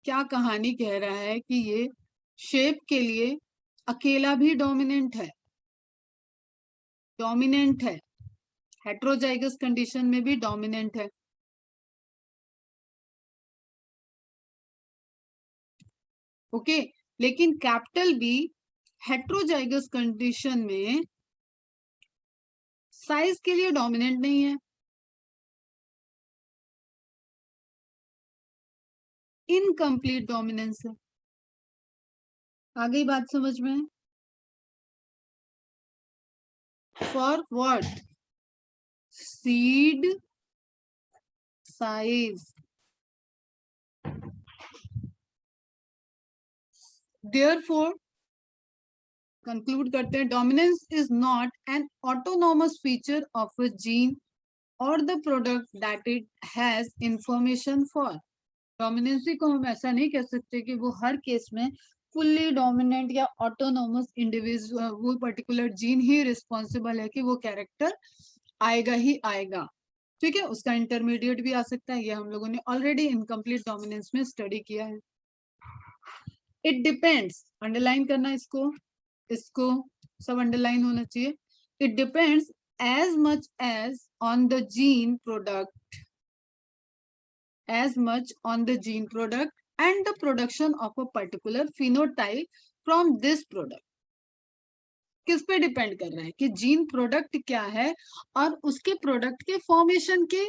क्या कहानी कह रहा है कि ये शेप के लिए अकेला भी डोमिनेंट है, डोमिनेंट है, हेट्रोजाइगस कंडीशन में भी डोमिनेंट है, ओके। लेकिन कैपिटल बी हेट्रोजाइगस कंडीशन में साइज के लिए डोमिनेंट नहीं है, इनकम्प्लीट डोमिनेंस है। आगे बात समझ में? For what? Seed size. Therefore conclude करते हैं, dominance is not an autonomous feature of a gene और the product that it has information for. Dominancy को हम ऐसा नहीं कह सकते कि वो हर केस में फुल्ली डोमिनेंट या ऑटोनोमस इंडिविजुअल, वो पर्टिकुलर जीन ही रिस्पॉन्सिबल है कि वो कैरेक्टर आएगा ही आएगा। ठीक है, उसका इंटरमीडिएट भी आ सकता है, ये हम लोगों ने ऑलरेडी इनकम्प्लीट डोमिनेंस में स्टडी किया है। इट डिपेंड्स, अंडरलाइन करना इसको, इसको सब अंडरलाइन होना चाहिए। It depends as much as on the gene product, as much on the gene product and the production of a particular phenotype from this product। किस पे डिपेंड कर रहा है कि जीन प्रोडक्ट क्या है और उसके प्रोडक्ट के फॉर्मेशन के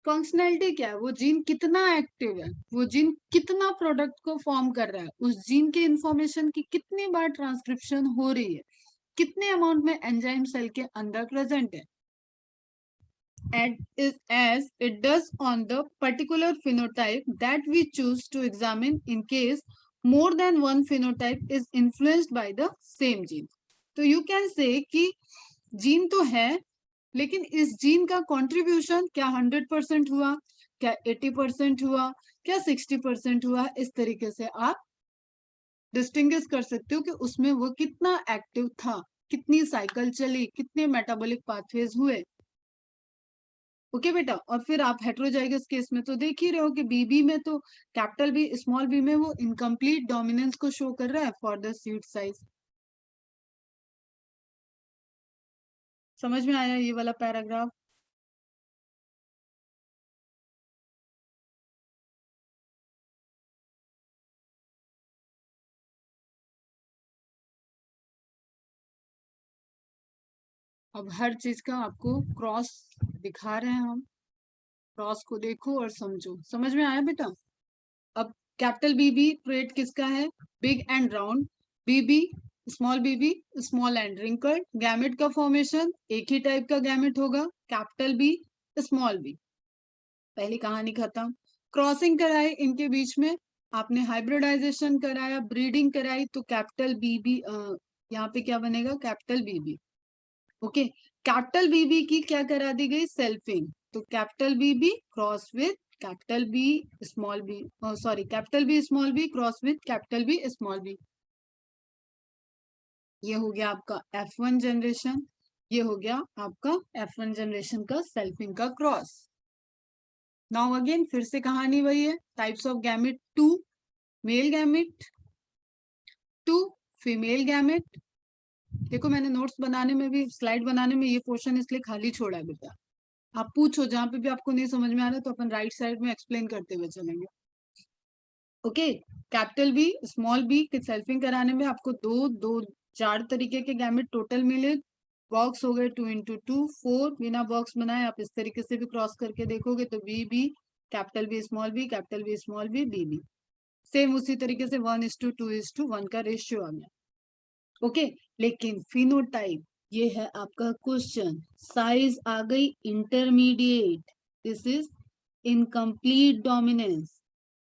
फंक्शनैलिटी क्या है, वो जीन कितना एक्टिव है, वो जीन कितना प्रोडक्ट को फॉर्म कर रहा है, उस जीन के इंफॉर्मेशन की कितनी बार ट्रांसक्रिप्शन हो रही है, कितने अमाउंट में एंजाइम सेल के अंदर प्रेजेंट है, and as it does on the particular phenotype that we choose to examine in case more than one phenotype is influenced by the same gene। तो you can say कि gene तो है, लेकिन इस gene का contribution क्या 100% हुआ, क्या 80% हुआ, क्या 60% हुआ, इस तरीके से आप डिस्टिंग्विश कर सकते हो कि उसमें वो कितना एक्टिव था, कितनी साइकिल चली, कितने मेटाबॉलिक पाथवेज हुए। ओके बेटा, और फिर आप हेट्रोजाइगस केस में तो देख ही रहे हो कि बीबी में तो कैपिटल बी स्मॉल बी में वो इनकम्प्लीट डोमिनेंस को शो कर रहा है फॉर द सीड साइज। समझ में आया ये वाला पैराग्राफ? अब हर चीज का आपको क्रॉस दिखा रहे हैं हम, क्रॉस को देखो और समझो। समझ में आया बेटा? अब कैपिटल बीबी ट्रेट किसका है? Big and round. B B small B B small and wrinkled. Gamete का फॉर्मेशन एक ही टाइप का गैमेट होगा, कैपिटल बी स्मॉल बी। पहली कहानी खत्म। क्रॉसिंग कराई इनके बीच में, आपने हाइब्रिडाइजेशन कराया, ब्रीडिंग कराई, तो कैपिटल बीबी यहाँ पे क्या बनेगा? Capital B B. Okay, capital B B की क्या करा दी गई? सेल्फिंग। तो capital B B cross with capital B small B, sorry capital B small B cross with capital B small B. ये हो गया आपका F1 जनरेशन, ये हो गया आपका F1 जनरेशन का सेल्फिंग का क्रॉस। नाउ अगेन फिर से कहानी वही है। Types of gamete, 2 male gamete, 2 female gamete. देखो मैंने नोट्स बनाने में भी, स्लाइड बनाने में ये पोर्शन इसलिए खाली छोड़ा है बेटा, आप पूछो जहां पे भी आपको नहीं समझ में आ रहा तो अपन राइट साइड में एक्सप्लेन करते हुए चलेंगे। Okay, capital B small B के सेल्फिंग कराने में आपको दो 4 तरीके के गैमेट टोटल मिले। बॉक्स हो गए 2 into 2 4, बिना बॉक्स बनाए आप इस तरीके से भी क्रॉस करके देखोगे तो B B capital B small B capital B small B B B, same उसी तरीके से 1:2:1 का रेशियो आ गया। ओके, लेकिन फिनोटाइप, ये है आपका क्वेश्चन। साइज आ गई intermediate, this is incomplete dominance,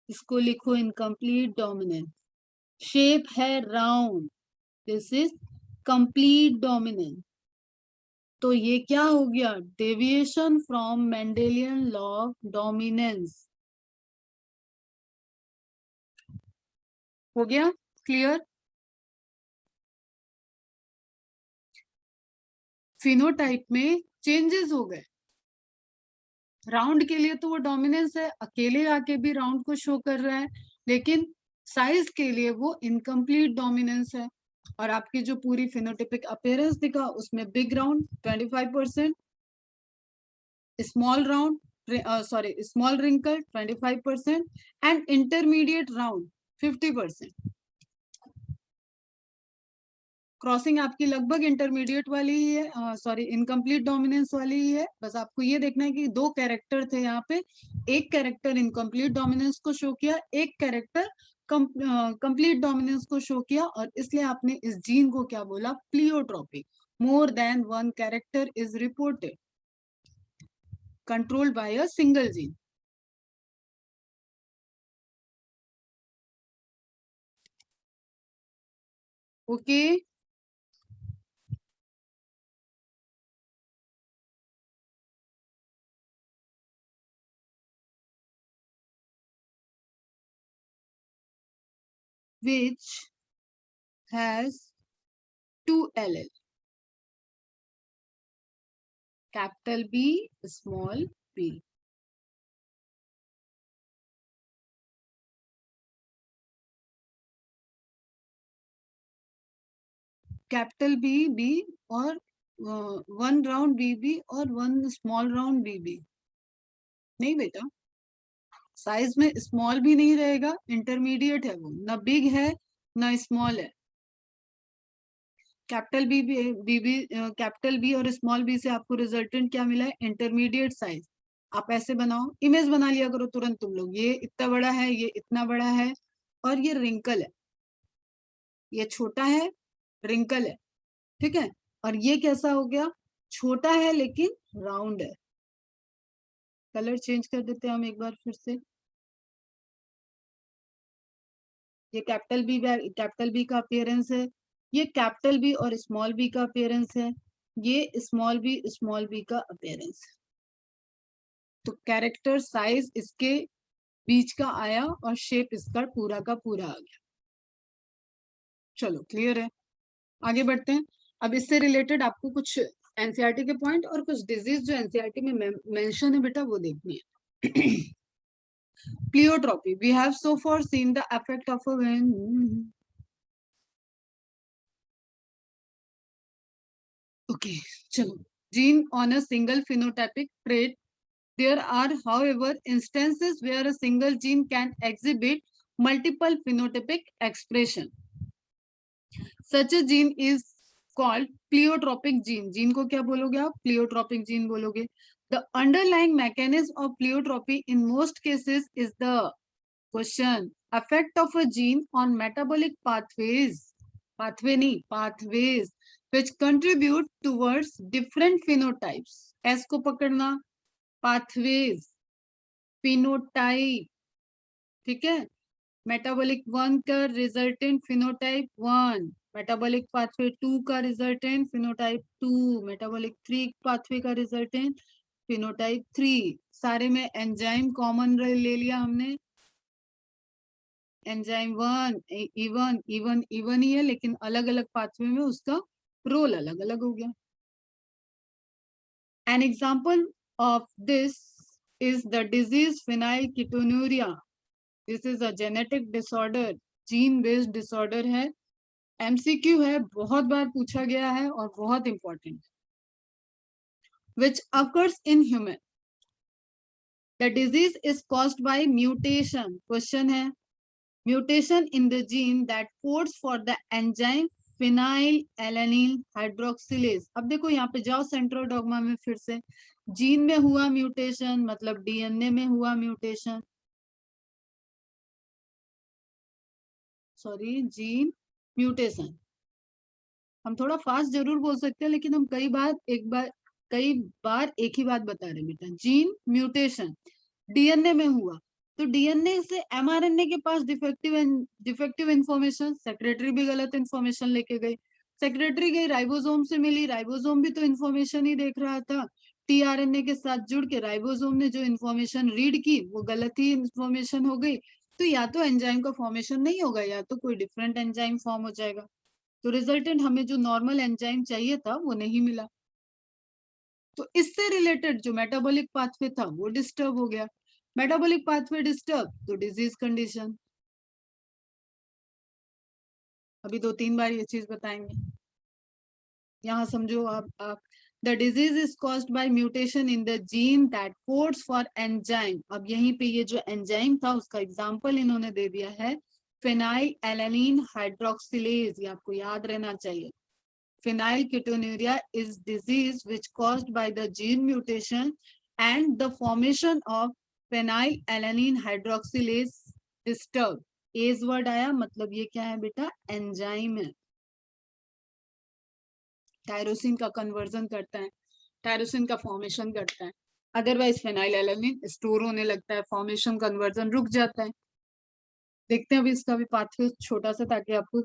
इसको लिखो इनकम्प्लीट डोमिनेंस। शेप है round, this is complete dominance. तो ये क्या हो गया? Deviation from Mendelian law of dominance. हो गया क्लियर? फिनोटाइप में चेंजेस हो गए। राउंड के लिए तो वो डोमिनेंस है, अकेले आके भी राउंड को शो कर रहा है, लेकिन साइज के लिए वो इनकम्प्लीट डोमिनेंस है। और आपकी जो पूरी फिनोटिपिक अपीयरेंस दिखा उसमें big round 25%, small round sorry small wrinkle 25% and intermediate round 50%। Crossing आपकी लगभग इंटरमीडिएट वाली ही है, सॉरी इनकम्प्लीट डोमिनेंस वाली ही है। बस आपको ये देखना है कि दो कैरेक्टर थे यहाँ पे, एक कैरेक्टर इनकम्प्लीट डोमिनेंस को शो किया, एक कैरेक्टर कंप्लीट डोमिनेंस को शो किया, और इसलिए आपने इस जीन को क्या बोला, pleiotropy. More than one character is reported controlled by a single gene. Okay. Which has two allele, capital B, small b. Capital B B और वन राउंड बी बी और one small round B B. नहीं बेटा, size में small भी नहीं रहेगा, intermediate है वो, ना बिग है ना स्मॉल है। Capital B B capital B और स्मॉल बी से आपको रिजल्टेंट क्या मिला है, इंटरमीडिएट साइज। आप ऐसे बनाओ, इमेज बना लिया करो तुरंत तुम लोग, ये इतना बड़ा है, ये इतना बड़ा है, और ये रिंकल है, ये छोटा है, रिंकल है, ठीक है। और ये कैसा हो गया, छोटा है लेकिन राउंड है। कलर चेंज कर देते हैं हम एक बार फिर से। ये कैपिटल बी का अपीयरेंस है, ये कैपिटल बी और स्मॉल बी का अपीयरेंस है, ये स्मॉल बी का अपीयरेंस है। तो कैरेक्टर साइज इसके बीच का आया और शेप इसका पूरा का पूरा आ गया। चलो क्लियर है, आगे बढ़ते हैं। अब इससे रिलेटेड आपको कुछ एनसीईआरटी के पॉइंट और कुछ डिजीज जो एनसीईआरटी में मेंशन है बेटा वो देखनी है। Pleiotropy. We have so far seen the effect of a wind. Okay, chalo. Gene on a single phenotypic trait. There are, however, instances where a single gene can exhibit multiple phenotypic expression. Such a gene is called pleiotropic gene. Gene को क्या बोलोगे आप? Pleiotropic gene बोलोगे. The underlying mechanism of pleiotropy in most cases is the question effect of a gene on metabolic pathways which contribute towards different phenotypes. S को पकड़ना, pathways, phenotype, ठीक है। Metabolic 1 का रिजल्टेंट फिनोटाइप 1, मेटाबॉलिक पाथवे 2 का resultant phenotype 2, metabolic 3 pathway का resultant phenotype 3। सारे में enzyme common ले लिया हमने, एंजाइम इवन ही है, लेकिन अलग अलग पाथवे में उसका रोल अलग अलग हो गया। An example of this is the disease phenylketonuria. This is a genetic disorder, gene based disorder है, एमसीक्यू है, बहुत बार पूछा गया है और बहुत important. Which occurs in human, the disease is caused by mutation, question है, mutation in the gene that codes for the enzyme phenylalanine hydroxylase। अब देखो यहाँ पे जाओ सेंट्रल डॉग्मा में, फिर से जीन में हुआ म्यूटेशन मतलब डीएनए में हुआ म्यूटेशन, सॉरी जीन म्यूटेशन। हम थोड़ा फास्ट जरूर बोल सकते हैं, लेकिन हम कई बार एक ही बात बता रहे बेटा। जीन म्यूटेशन डीएनए में हुआ, तो डीएनए से एमआरएनए के पास डिफेक्टिव इंफॉर्मेशन, सेक्रेटरी भी गलत इंफॉर्मेशन लेके गई, सेक्रेटरी गई राइबोसोम से मिली, राइबोसोम भी तो इंफॉर्मेशन ही देख रहा था, टीआरएनए के साथ जुड़ के राइबोसोम ने जो इंफॉर्मेशन रीड की वो गलत ही इंफॉर्मेशन हो गई। तो या तो एंजाइम का फॉर्मेशन नहीं होगा या तो कोई डिफरेंट एंजाइम फॉर्म हो जाएगा। तो रिजल्टेंट हमें जो नॉर्मल एंजाइम चाहिए था वो नहीं मिला, तो इससे रिलेटेड जो मेटाबॉलिक पाथवे था वो डिस्टर्ब हो गया। मेटाबॉलिक पाथवे डिस्टर्ब तो डिजीज कंडीशन। अभी 2-3 बार ये चीज बताएंगे, यहाँ समझो आप the disease is caused by mutation in the gene that codes for enzyme. अब यहीं पे ये जो एंजाइम था उसका एग्जांपल इन्होंने दे दिया है फेनाइलएलानिन हाइड्रोक्सिलेज, ये आपको याद रहना चाहिए। phenylketonuria is disease which caused by the gene mutation and the formation of phenylalanine hydroxylase disturb. As word आया, मतलब ये क्या है बेटा, एंजाइम है, टायरोसिन का कन्वर्जन करता है, टायरोसिन का फॉर्मेशन करता है। अदरवाइज फेनाइलएलानिन स्टोर होने लगता है, फॉर्मेशन कन्वर्जन रुक जाता है। देखते हैं अभी इसका भी पाथवे छोटा सा, ताकि आपको,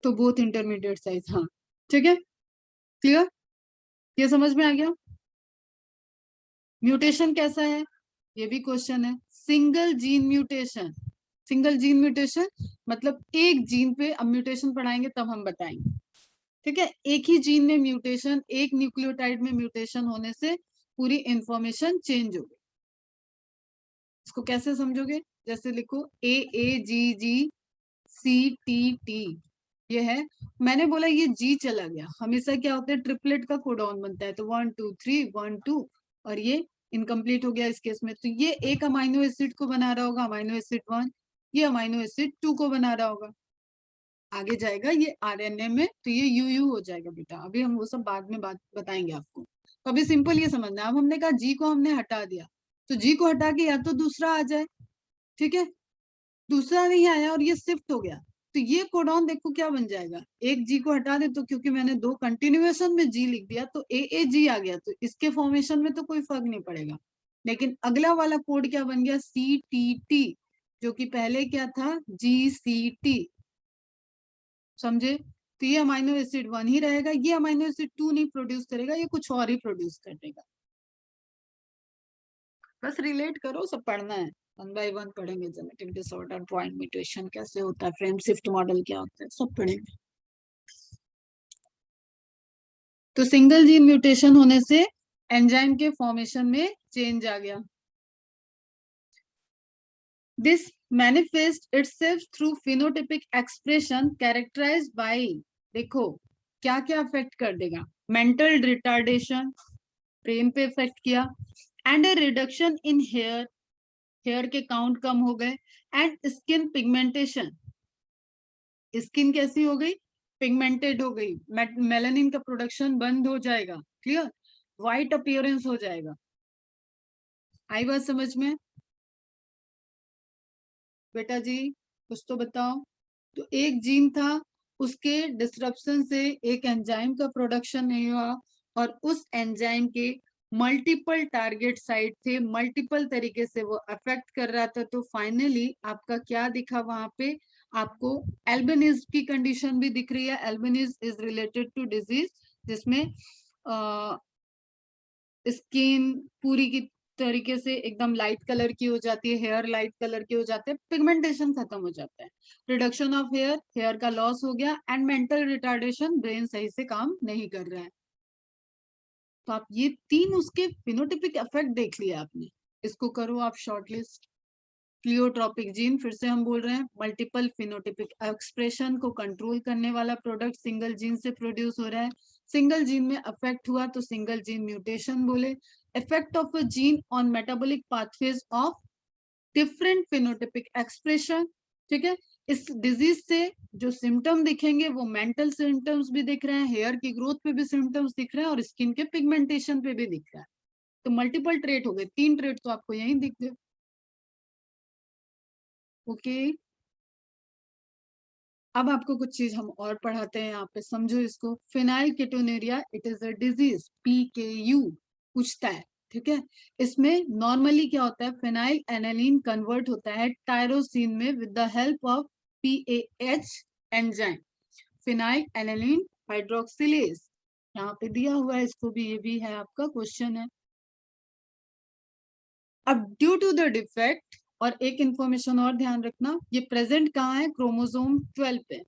तो बोथ इंटरमीडिएट साइज, हाँ ठीक है, क्लियर, ये समझ में आ गया। म्यूटेशन कैसा है, ये भी क्वेश्चन है। Single gene mutation, single gene mutation मतलब एक जीन पे, अब म्यूटेशन पढ़ाएंगे तब हम बताएंगे, ठीक है। एक ही जीन में म्यूटेशन, एक न्यूक्लियोटाइड में म्यूटेशन होने से पूरी इंफॉर्मेशन चेंज हो गई। इसको कैसे समझोगे, जैसे लिखो AAGGCTT, ये है। मैंने बोला ये जी चला गया, हमेशा क्या होता है, ट्रिपलेट का कोडॉन बनता है, तो 1 2 3 1 2, और ये इनकम्प्लीट हो गया इस केस में, तो ये एक अमाइनो एसिड को बना रहा होगा, अमाइनो एसिड 1, ये अमाइनो एसिड 2 को बना रहा होगा। आगे जाएगा ये आरएनए में, तो ये यूयू हो जाएगा बेटा, अभी हम वो सब बाद में बात बताएंगे आपको। तो अभी सिंपल ये समझना, अब हमने कहा जी को हमने हटा दिया, तो जी को हटा के या तो दूसरा आ जाए, ठीक है, दूसरा नहीं आया और ये शिफ्ट हो गया, तो ये कोडॉन देखो क्या बन जाएगा, एक जी को हटा दे तो, क्योंकि मैंने दो कंटिन्यूएशन में जी लिख दिया तो AAG आ गया, तो इसके फॉर्मेशन में तो कोई फर्क नहीं पड़ेगा। लेकिन अगला वाला कोड क्या बन गया, CTT, जो कि पहले क्या था, GCT, समझे। तो ये अमाइनो एसिड 1 ही रहेगा, ये अमाइनो एसिड 2 नहीं प्रोड्यूस करेगा, ये कुछ और ही प्रोड्यूस करेगा। बस रिलेट करो, सब पढ़ना है, 1 बाय 1 पढ़ेंगे। जेनेटिक डिसऑर्डर, पॉइंट म्यूटेशन कैसे होता है, फ्रेम शिफ्ट मॉडल क्या होता है, सब पढ़ेंगे। तो सिंगल जीन म्यूटेशन होने से एंजाइम के फॉर्मेशन में चेंज आ गया। This manifest itself through phenotypic expression characterized by, देखो क्या क्या अफेक्ट कर देगा, मेंटल रिटार्डेशन, ब्रेन पे इफेक्ट किया, and a reduction in hair, hair के काउंट कम हो गए, एंड स्किन पिगमेंटेशन, स्किन कैसी हो गई, पिगमेंटेड हो गई, मेलानिन का प्रोडक्शन बंद हो जाएगा, क्लियर, व्हाइट अपीयरेंस हो जाएगा। आई बात समझ में बेटा जी, कुछ तो बताओ। तो एक जीन था, उसके डिसरप्शन से एक एंजाइम का प्रोडक्शन नहीं हुआ, और उस एंजाइम के मल्टीपल टारगेट साइट थे, मल्टीपल तरीके से वो अफेक्ट कर रहा था, तो फाइनली आपका क्या दिखा वहां पे, आपको एल्बिनिज की कंडीशन भी दिख रही है। एल्बिनिज इज रिलेटेड टू डिजीज जिसमें स्किन पूरी की तरीके से एकदम लाइट कलर की हो जाती है, हेयर लाइट कलर के हो जाते हैं, पिगमेंटेशन खत्म हो जाता है, रिडक्शन ऑफ हेयर, हेयर का लॉस हो गया, एंड मेंटल रिटार्डेशन, ब्रेन सही से काम नहीं कर रहा है। तो आप ये तीन उसके फिनोटिपिक इफेक्ट देख लिया आपने, इसको करो आप शॉर्टलिस्ट। प्लियोट्रोपिक जीन, फिर से हम बोल रहे हैं, मल्टीपल फिनोटिपिक एक्सप्रेशन को कंट्रोल करने वाला प्रोडक्ट सिंगल जीन से प्रोड्यूस हो रहा है, सिंगल जीन में अफेक्ट हुआ तो सिंगल जीन म्यूटेशन बोले। Effect of a gene on metabolic pathways of different phenotypic expression, ठीक है। इस डिजीज से जो सिम्टम दिखेंगे वो मेंटल सिम्टम्स भी दिख रहे हैं, हेयर की ग्रोथ पे भी सिम्टम्स दिख रहे हैं, और स्किन के पिगमेंटेशन पे भी दिख रहा है। तो मल्टीपल ट्रेट हो गए, 3 ट्रेट तो आपको यही दिख गए, ओके। अब आपको कुछ चीज हम और पढ़ाते हैं, यहाँ पे समझो इसको। Phenylketonuria, it is a disease, PKU पूछता है, ठीक है। इसमें नॉर्मली क्या होता है, फिनाइल एनालिन कन्वर्ट होता है टायरोसिन में with the help of PAH enzyme, phenyl aniline hydroxylase, यहाँ पे दिया हुआ है, इसको भी, ये भी है आपका क्वेश्चन है। अब ड्यू टू द डिफेक्ट, और एक इंफॉर्मेशन और ध्यान रखना, ये प्रेजेंट कहाँ है, क्रोमोसोम 12 पे,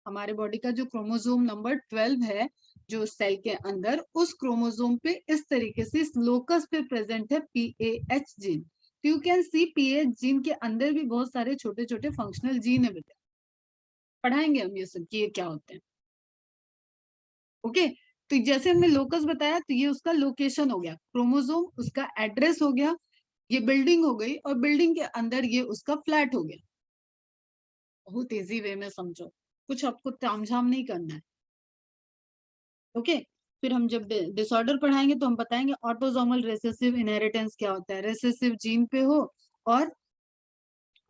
हमारे बॉडी का जो क्रोमोसोम नंबर 12 है, जो सेल के अंदर, उस क्रोमोसोम पे इस तरीके से इस लोकस पे प्रेजेंट है PAH जीन। तो you can see PAH gene के अंदर भी बहुत सारे छोटे छोटे फंक्शनल जीन है बेटा, पढ़ाएंगे हम ये सब कि ये क्या होते हैं, ओके। तो जैसे हमने लोकस बताया, तो ये उसका लोकेशन हो गया, क्रोमोसोम उसका एड्रेस हो गया, ये बिल्डिंग हो गई, और बिल्डिंग के अंदर ये उसका फ्लैट हो गया। बहुत इजी वे में समझो, कुछ आपको तामझाम नहीं करना है। ओके, फिर हम जब डिसऑर्डर पढ़ाएंगे तो हम बताएंगे ऑटोसोमल रिसेसिव इनहेरिटेंस क्या होता है, रिसेसिव जीन पे हो और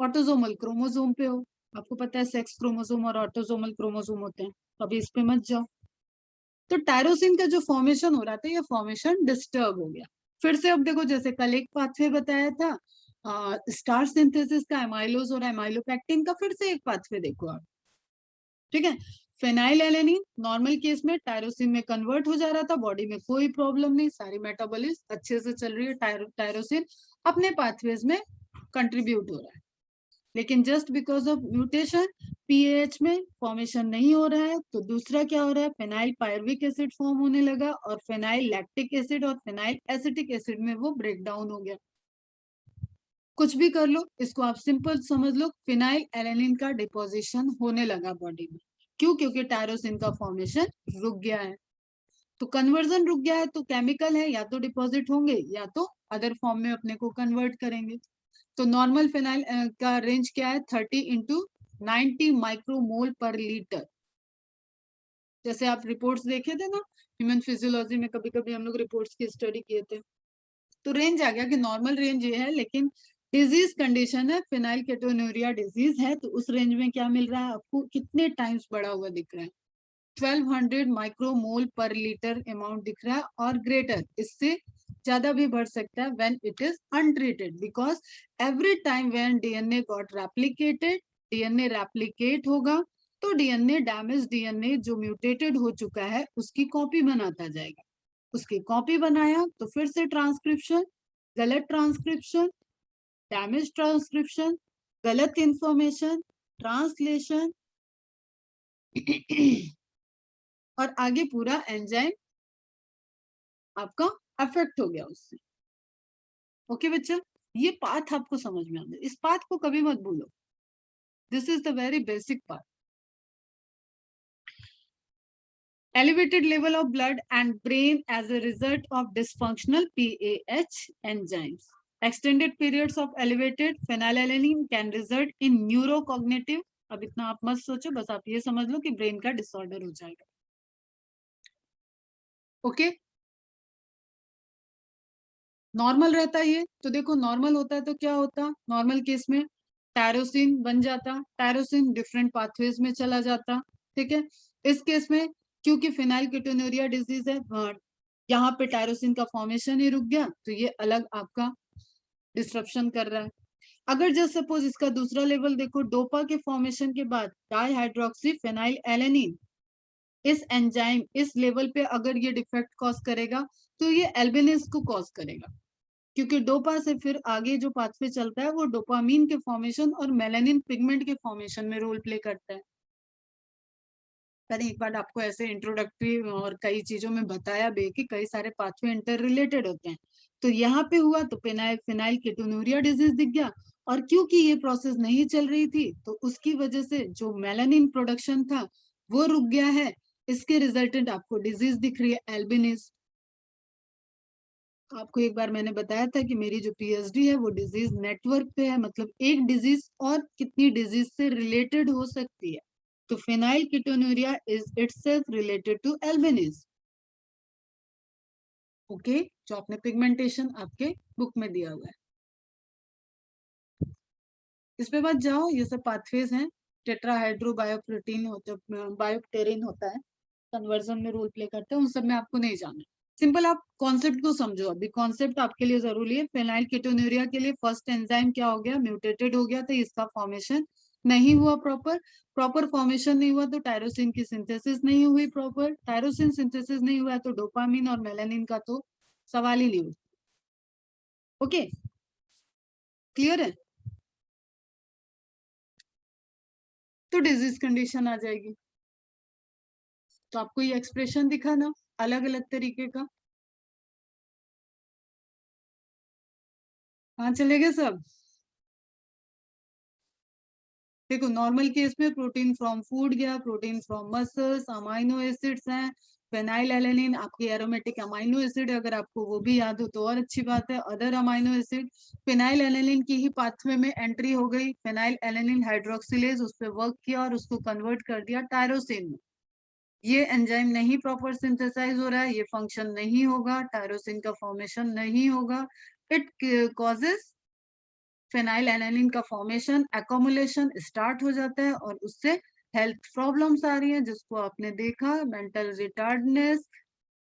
ऑटोसोमल क्रोमोसोम पे हो। आपको पता है सेक्स क्रोमोसोम और ऑटोसोमल क्रोमोसोम होते हैं, तो अभी इस पे मत जाओ। तो टायरोसिन का जो फॉर्मेशन हो रहा था, ये फॉर्मेशन डिस्टर्ब हो गया। फिर से अब देखो, जैसे कल एक पाथवे बताया था स्टार सिंथेसिस का, एमाइलोज और एमाइलोपेक्टिन का, फिर से एक पाथवे देखो आप। ठीक है, फेनाइल एलेनिन नॉर्मल केस में टायरोसिन में कन्वर्ट हो जा रहा था, बॉडी में कोई प्रॉब्लम नहीं, सारी मेटाबॉलिज्म अच्छे से चल रही है, टायरोसिन अपने पाथवेज में कंट्रीब्यूट हो रहा है। लेकिन just because of mutation pH में फॉर्मेशन नहीं हो रहा है, तो दूसरा क्या हो रहा है, फेनाइल पायरुविक एसिड फॉर्म होने लगा और फेनाइल लैक्टिक एसिड और फेनाइल एसिटिक एसिड में वो ब्रेक डाउन हो गया। कुछ भी कर लो, इसको आप सिंपल समझ लो, फिनाइल एलेनिन का डिपोजिशन होने लगा बॉडी में। क्यों? क्योंकि टायरोसिन का फॉर्मेशन रुक गया है। तो कन्वर्जन रुक गया है, तो केमिकल है, या तो डिपॉजिट होंगे या तो अदर फॉर्म में अपने को कन्वर्ट करेंगे। तो नॉर्मल फिनाइल का रेंज क्या है, 30 × 90 माइक्रोमोल पर लीटर। जैसे आप रिपोर्ट्स देखे थे ना ह्यूमन फिजियोलॉजी में, कभी कभी हम लोग रिपोर्ट्स की स्टडी किए थे, तो रेंज आ गया कि नॉर्मल रेंज ये है, लेकिन डिजीज कंडीशन है, फिनाइल केटोन्यूरिया डिजीज है, तो उस रेंज में क्या मिल रहा है आपको, कितने टाइम्स बढ़ा हुआ दिख रहा है, 1200 माइक्रोमोल पर लीटर अमाउंट दिख रहा है, और ग्रेटर, इससे ज्यादा भी बढ़ सकता है when it is untreated, because every time when DNA got replicated, DNA replicate होगा तो डीएनए डैमेज, डीएनए जो म्यूटेटेड हो चुका है उसकी कॉपी बनाता जाएगा, उसकी कॉपी बनाया तो फिर से ट्रांसक्रिप्शन, गलत ट्रांसक्रिप्शन, डैमेज ट्रांसक्रिप्शन, गलत इंफॉर्मेशन, ट्रांसलेशन और आगे पूरा एंजाइम आपका अफेक्ट हो गया उससे। ओके बच्चा, ये पाथ आपको समझ में आना, इस पाथ को कभी मत भूलो, this is the very basic path. Elevated level of blood and brain as a result of dysfunctional PAH enzymes. Extended periods of elevated phenylalanine can result in neurocognitive, अब इतना आप मत सोचो, बस आप ये समझ लो कि ब्रेन का डिसऑर्डर हो जाएगा। ओके, नॉर्मल रहता है ये, तो देखो नॉर्मल होता है तो क्या होता, नॉर्मल केस में टायरोसिन बन जाता, टायरोसिन डिफरेंट पाथवेज में चला जाता। ठीक है, इस केस में क्योंकि फिनाइल कीटोन्यूरिया डिजीज है, यहाँ पे टायरोसिन का फॉर्मेशन ही रुक गया, तो ये अलग आपका डिस्ट्रप्शन कर रहा है। अगर जस्ट सपोज इसका दूसरा लेवल देखो, डोपा के फॉर्मेशन के बाद डाईहाइड्रोक्सी फेनाइल एलेनिन, इस एंजाइम इस लेवल पे अगर ये डिफेक्ट कॉज करेगा तो ये एल्बिनिस को कॉज करेगा, क्योंकि डोपा से फिर आगे जो पाथवे चलता है वो डोपामीन के फॉर्मेशन और मेलानिन पिगमेंट के फॉर्मेशन में रोल प्ले करता है। मैंने एक बार आपको ऐसे इंट्रोडक्टरी और कई चीजों में बताया भी कि कई सारे पाथवे इंटर रिलेटेड होते हैं। तो यहाँ पे हुआ तो फिनाइल कीटोन्यूरिया डिजीज दिख गया, और क्योंकि ये प्रोसेस नहीं चल रही थी तो उसकी वजह से जो मेलानिन प्रोडक्शन था वो रुक गया है, इसके रिजल्टेंट आपको डिजीज दिख रही है एल्बिनिस। आपको एक बार मैंने बताया था कि मेरी जो पीएचडी है वो डिजीज नेटवर्क पे है, मतलब एक डिजीज और कितनी डिजीज से रिलेटेड हो सकती है, तो phenyl ketonuria is itself related to albinism. Okay, जो आपने पिगमेंटेशन आपके बुक में दिया हुआ है, इस पे मत जाओ, ये सब पाथवेज हैं, टेट्राहाइड्रो बायोप्रोटीन होता है, बायोप्टेरिन होता है, कन्वर्जन में रोल प्ले करते हैं, उन सब में आपको नहीं जाना। सिंपल आप कॉन्सेप्ट को समझो, अभी कॉन्सेप्ट आपके लिए जरूरी है। फेनाइल कीटोन्यूरिया के लिए फर्स्ट एंजाइम क्या हो गया, म्यूटेटेड हो गया, तो इसका फॉर्मेशन नहीं हुआ प्रॉपर, प्रॉपर फॉर्मेशन नहीं हुआ तो टायरोसिन की सिंथेसिस नहीं हुई प्रॉपर, टायरोसिन सिंथेसिस नहीं हुआ तो डोपामिन और मेलानिन का तो सवाल ही नहीं उठता। ओके, क्लियर है? तो डिजीज कंडीशन आ जाएगी, तो आपको ये एक्सप्रेशन दिखा ना अलग अलग तरीके का, कहाँ चले गए सब? देखो नॉर्मल केस में प्रोटीन फ्रॉम फूड गया, protein from muscles, amino acids हैं, फेनाइल एलेनिन आपकी एरोमेटिक अमाइनो एसिड, अगर आपको वो भी याद हो तो और अच्छी बात है। Other amino acid, phenyl alanine की ही पाथवे में एंट्री हो गई, फेनाइल एलेनिन हाइड्रोक्सिलेज उस पर वर्क किया और उसको कन्वर्ट कर दिया टायरोसिन में। ये एंजाइम नहीं प्रॉपर सिंथेसाइज हो रहा है, ये फंक्शन नहीं होगा, टायरोसिन का फॉर्मेशन नहीं होगा, इट कॉजेस फेनाइल एलेनिन का फॉर्मेशन, एकोमुलेशन स्टार्ट हो जाता है और उससे हेल्थ प्रॉब्लम्स आ रही है, जिसको आपने देखा, मेंटल रिटार्डनेस,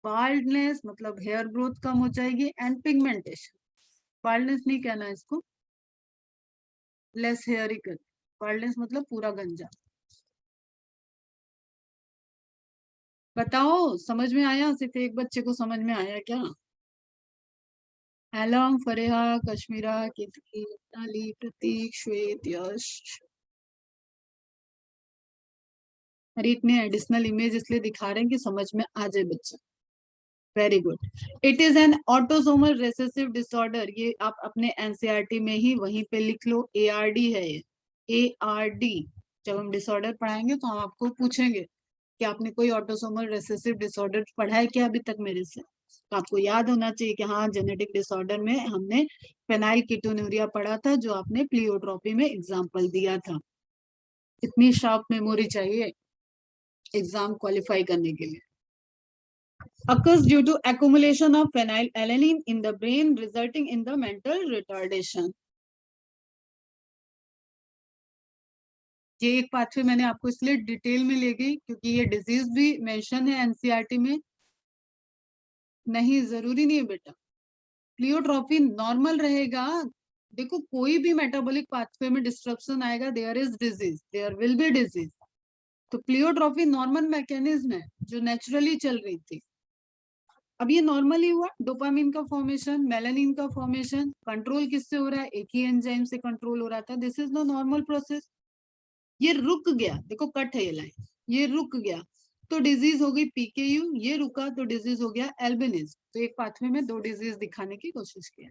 बाल्डनेस मतलब हेयर ग्रोथ कम हो जाएगी, एंड पिगमेंटेशन। बाल्डनेस नहीं कहना इसको, लेस हेयरी कर, बाल्डनेस मतलब पूरा गंजा। बताओ समझ में आया? सिर्फ एक बच्चे को समझ में आया क्या? एलम, फरेहा, कश्मीरा, केतकी, ताली, प्रतीक, श्वेत, यश। हर एक में एडिशनल इमेज इसलिए दिखा रहे हैं कि समझ में आ जाए बच्चा। Very good. It is an autosomal recessive disorder, ये आप अपने एनसीईआरटी में ही वहीं पे लिख लो, एआरडी है ये, एआरडी। जब हम डिसऑर्डर पढ़ाएंगे तो हम आपको पूछेंगे कि आपने कोई ऑटोसोमल रिसेसिव डिसऑर्डर पढ़ा है क्या अभी तक मेरे से, तो आपको याद होना चाहिए कि हाँ, जेनेटिक डिसऑर्डर में हमने फेनाइल कीटोन्यूरिया पढ़ा था, जो आपने प्लियोट्रोपी में एग्जाम्पल दिया था। इतनी शार्प मेमोरी चाहिए एग्जाम क्वालिफाई करने के लिए। occurs due to accumulation of phenylalanine in the brain resulting in the mental retardation. ये एक पाथवे मैंने आपको इसलिए डिटेल में ले गई क्योंकि ये डिजीज भी मेंशन है एनसीईआरटी में। नहीं, जरूरी नहीं है बेटा, प्लियोट्रोपी नॉर्मल रहेगा। देखो कोई भी मेटाबॉलिक पाथवे में डिस्ट्रप्शन आएगा, there is disease, there will be disease. तो प्लियोट्रोपी नॉर्मल मैकेनिज्म है जो नेचुरली चल रही थी। अब ये नॉर्मली हुआ, डोपामिन का फॉर्मेशन, मेलानिन का फॉर्मेशन, कंट्रोल किससे हो रहा है? एक ही एंजाइम से कंट्रोल हो रहा था, this is the normal process. ये रुक गया, देखो कट है ये लाइन, ये रुक गया तो डिजीज हो गई पीकेयू, ये रुका तो डिजीज हो गया एल्बिनिज। तो एक पाथवे में दो डिजीज दिखाने की कोशिश किया।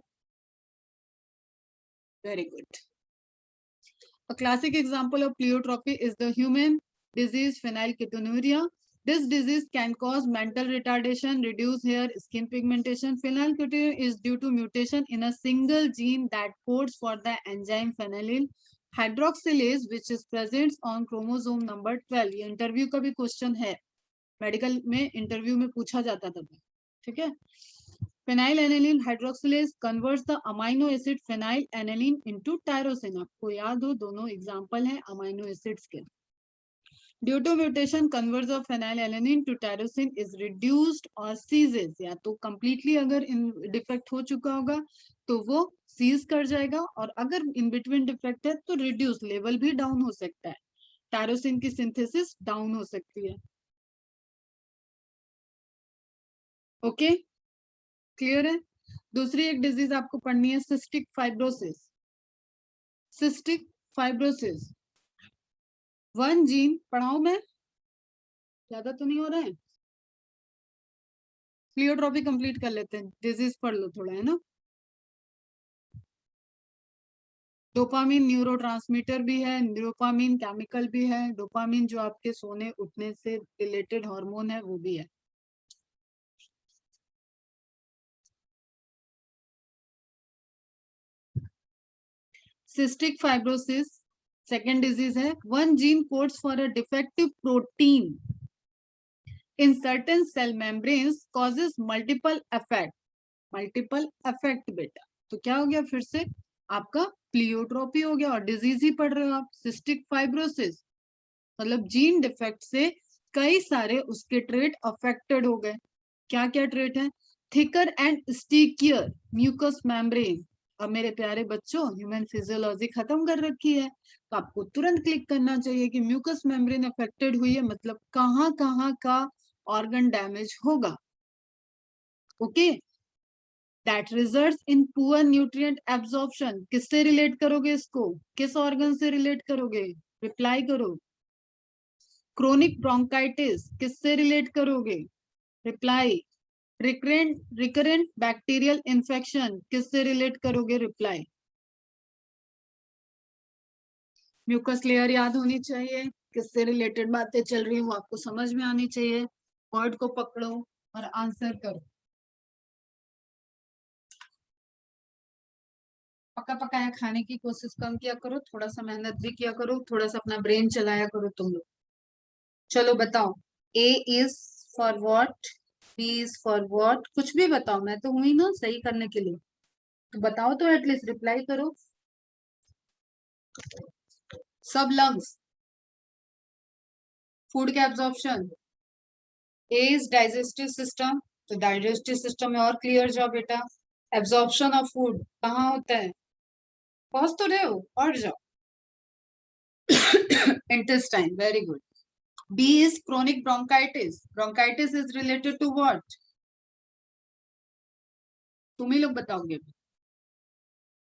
Very good. A classic example of pleiotropy is the human disease phenylketonuria. This disease can cause mental retardation, reduce hair, skin pigmentation. Phenylketonuria is due to mutation in a single gene that codes for the enzyme phenylyl hydroxylase, which is present on chromosome number 12. ये interview का भी question है, medical में interview में पूछा जाता था, ठीक है। phenylalanine hydroxylase converts the amino acid phenylalanine into tyrosine. आपको याद हो दोनों एग्जांपल हैं अमाइनो एसिड्स के। Due to mutation, converts of phenylalanine to tyrosine is reduced or ceases, या तो completely अगर इन डिफेक्ट हो चुका होगा तो वो सीज कर जाएगा, और अगर इन बिटवीन डिफेक्ट है तो रिड्यूस, लेवल भी डाउन हो सकता है, टायरोसिन की सिंथेसिस डाउन हो सकती है। ओके, क्लियर है? दूसरी एक डिजीज आपको पढ़नी है, cystic fibrosis. Cystic fibrosis, one gene पढ़ाऊं मैं? ज्यादा तो नहीं हो रहा है? प्लियोट्रॉपी कंप्लीट कर लेते हैं, डिजीज पढ़ लो थोड़ा, है ना। डोपामिन न्यूरोट्रांसमीटर भी है, डोपामिन केमिकल भी है, डोपामिन जो आपके सोने उठने से रिलेटेड हार्मोन है वो भी है। सिस्टिक फाइब्रोसिस सेकेंड डिजीज है, one gene codes for a defective protein in certain cell membranes causes multiple effect, multiple effect बेटा। तो क्या हो गया फिर से? आपका प्लियोट्रोपी हो गया और डिजीज ही पढ़ रहे हो आप, सिस्टिक फाइब्रोसिस मतलब जीन डिफेक्ट से कई सारे उसके ट्रेट अफेक्टेड हो गए। क्या क्या ट्रेट है? Thicker and stickier mucus membrane. अब मेरे प्यारे बच्चों, ह्यूमन फिजियोलॉजी खत्म कर रखी है तो आपको तुरंत क्लिक करना चाहिए कि म्यूकस मेम्ब्रेन अफेक्टेड हुई है, मतलब कहाँ का ऑर्गन डैमेज होगा। Okay, that results in poor nutrient absorption. किससे रिलेट करोगे इसको? किस ऑर्गन से रिलेट करोगे? रिप्लाई करो। क्रोनिक ब्रोंकाइटिस किससे रिलेट करोगे? रिप्लाई। रिकरेंट बैक्टीरियल इन्फेक्शन किससे रिलेट करोगे? रिप्लाई। म्यूकस लेयर याद होनी चाहिए, किससे रिलेटेड बातें चल रही है वो आपको समझ में आनी चाहिए। वर्ड को पकड़ो और आंसर करो। पका पकाया खाने की कोशिश कम किया करो, थोड़ा सा मेहनत भी किया करो, थोड़ा सा अपना ब्रेन चलाया करो तुम लोग। चलो बताओ, A is for what, B is for what, कुछ भी बताओ, मैं तो हुई ना सही करने के लिए, तो बताओ तो एटलीस्ट रिप्लाई करो। सब लंग्स, फूड के absorption, A is digestive system, तो डाइजेस्टिव सिस्टम में और क्लियर जाओ बेटा। एब्जॉर्प्शन ऑफ फूड कहाँ होता है, पहुंच तो रहे हो, और जाओ। Intestine, very good. B is chronic bronchitis, bronchitis is related to what, तुम ही लोग बताओगे।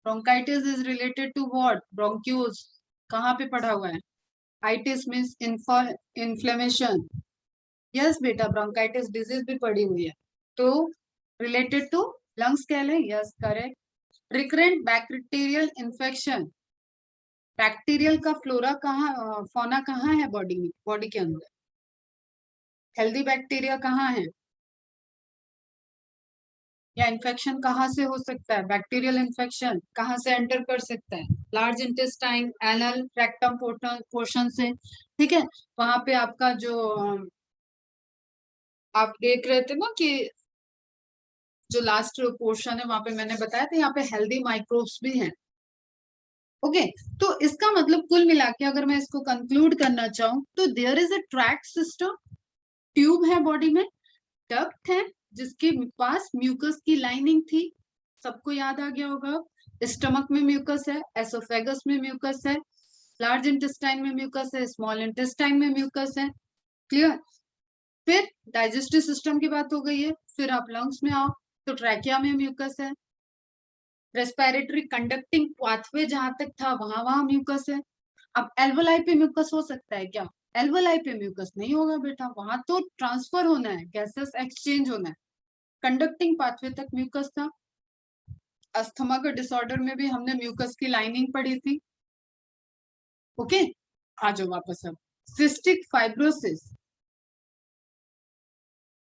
Bronchitis is related to what, bronchioles कहाँ पे पढ़ा हुआ है, आइटिस मीन्स इन्फ्लेमेशन, यस बेटा ब्रोंकाइटिस डिजीज भी पड़ी हुई है, तो रिलेटेड टू लंग्स कह ले, yes correct. Recurrent bacterial infection, bacterial का फ्लोरा कहाँ, फौना कहाँ है बॉडी में, बॉडी के अंदर, हेल्दी बैक्टीरिया कहाँ है, या इन्फेक्शन कहाँ से हो सकता है, बैक्टीरियल इन्फेक्शन कहाँ से एंटर कर सकता है, large intestine, anal, rectum portion से, ठीक है। वहां पे आपका जो आप देख रहे थे ना कि जो लास्ट पोर्शन है वहां पे मैंने बताया था, यहाँ पे हेल्दी माइक्रोब्स भी हैं। ओके, तो इसका मतलब कुल मिला के अगर मैं इसको कंक्लूड करना चाहूँ तो there is a track system, tube है बॉडी में, डक्ट है जिसके पास म्यूकस की लाइनिंग थी, सबको याद आ गया होगा। स्टमक में म्यूकस है, एसोफेगस में म्यूकस है, लार्ज इंटेस्टाइन में म्यूकस है, स्मॉल इंटेस्टाइन में म्यूकस है, क्लियर। फिर डाइजेस्टिव सिस्टम की बात हो गई है, फिर आप लंग्स में आओ तो ट्रैकिया में म्यूकस है, रेस्पिरेटरी कंडक्टिंग पाथवे जहां तक था वहां म्यूकस है। अब एल्वोलाई पे म्यूकस हो सकता है क्या, एल्वोलाई पे म्यूकस नहीं होगा बेटा, वहां तो ट्रांसफर होना है, गैसेस एक्सचेंज होना है, कंडक्टिंग पाथवे तक म्यूकस था। अस्थमा के डिसऑर्डर में भी हमने म्यूकस की लाइनिंग पढ़ी थी। ओके, आ जाओ वापस। अब सिस्टिक फाइब्रोसिस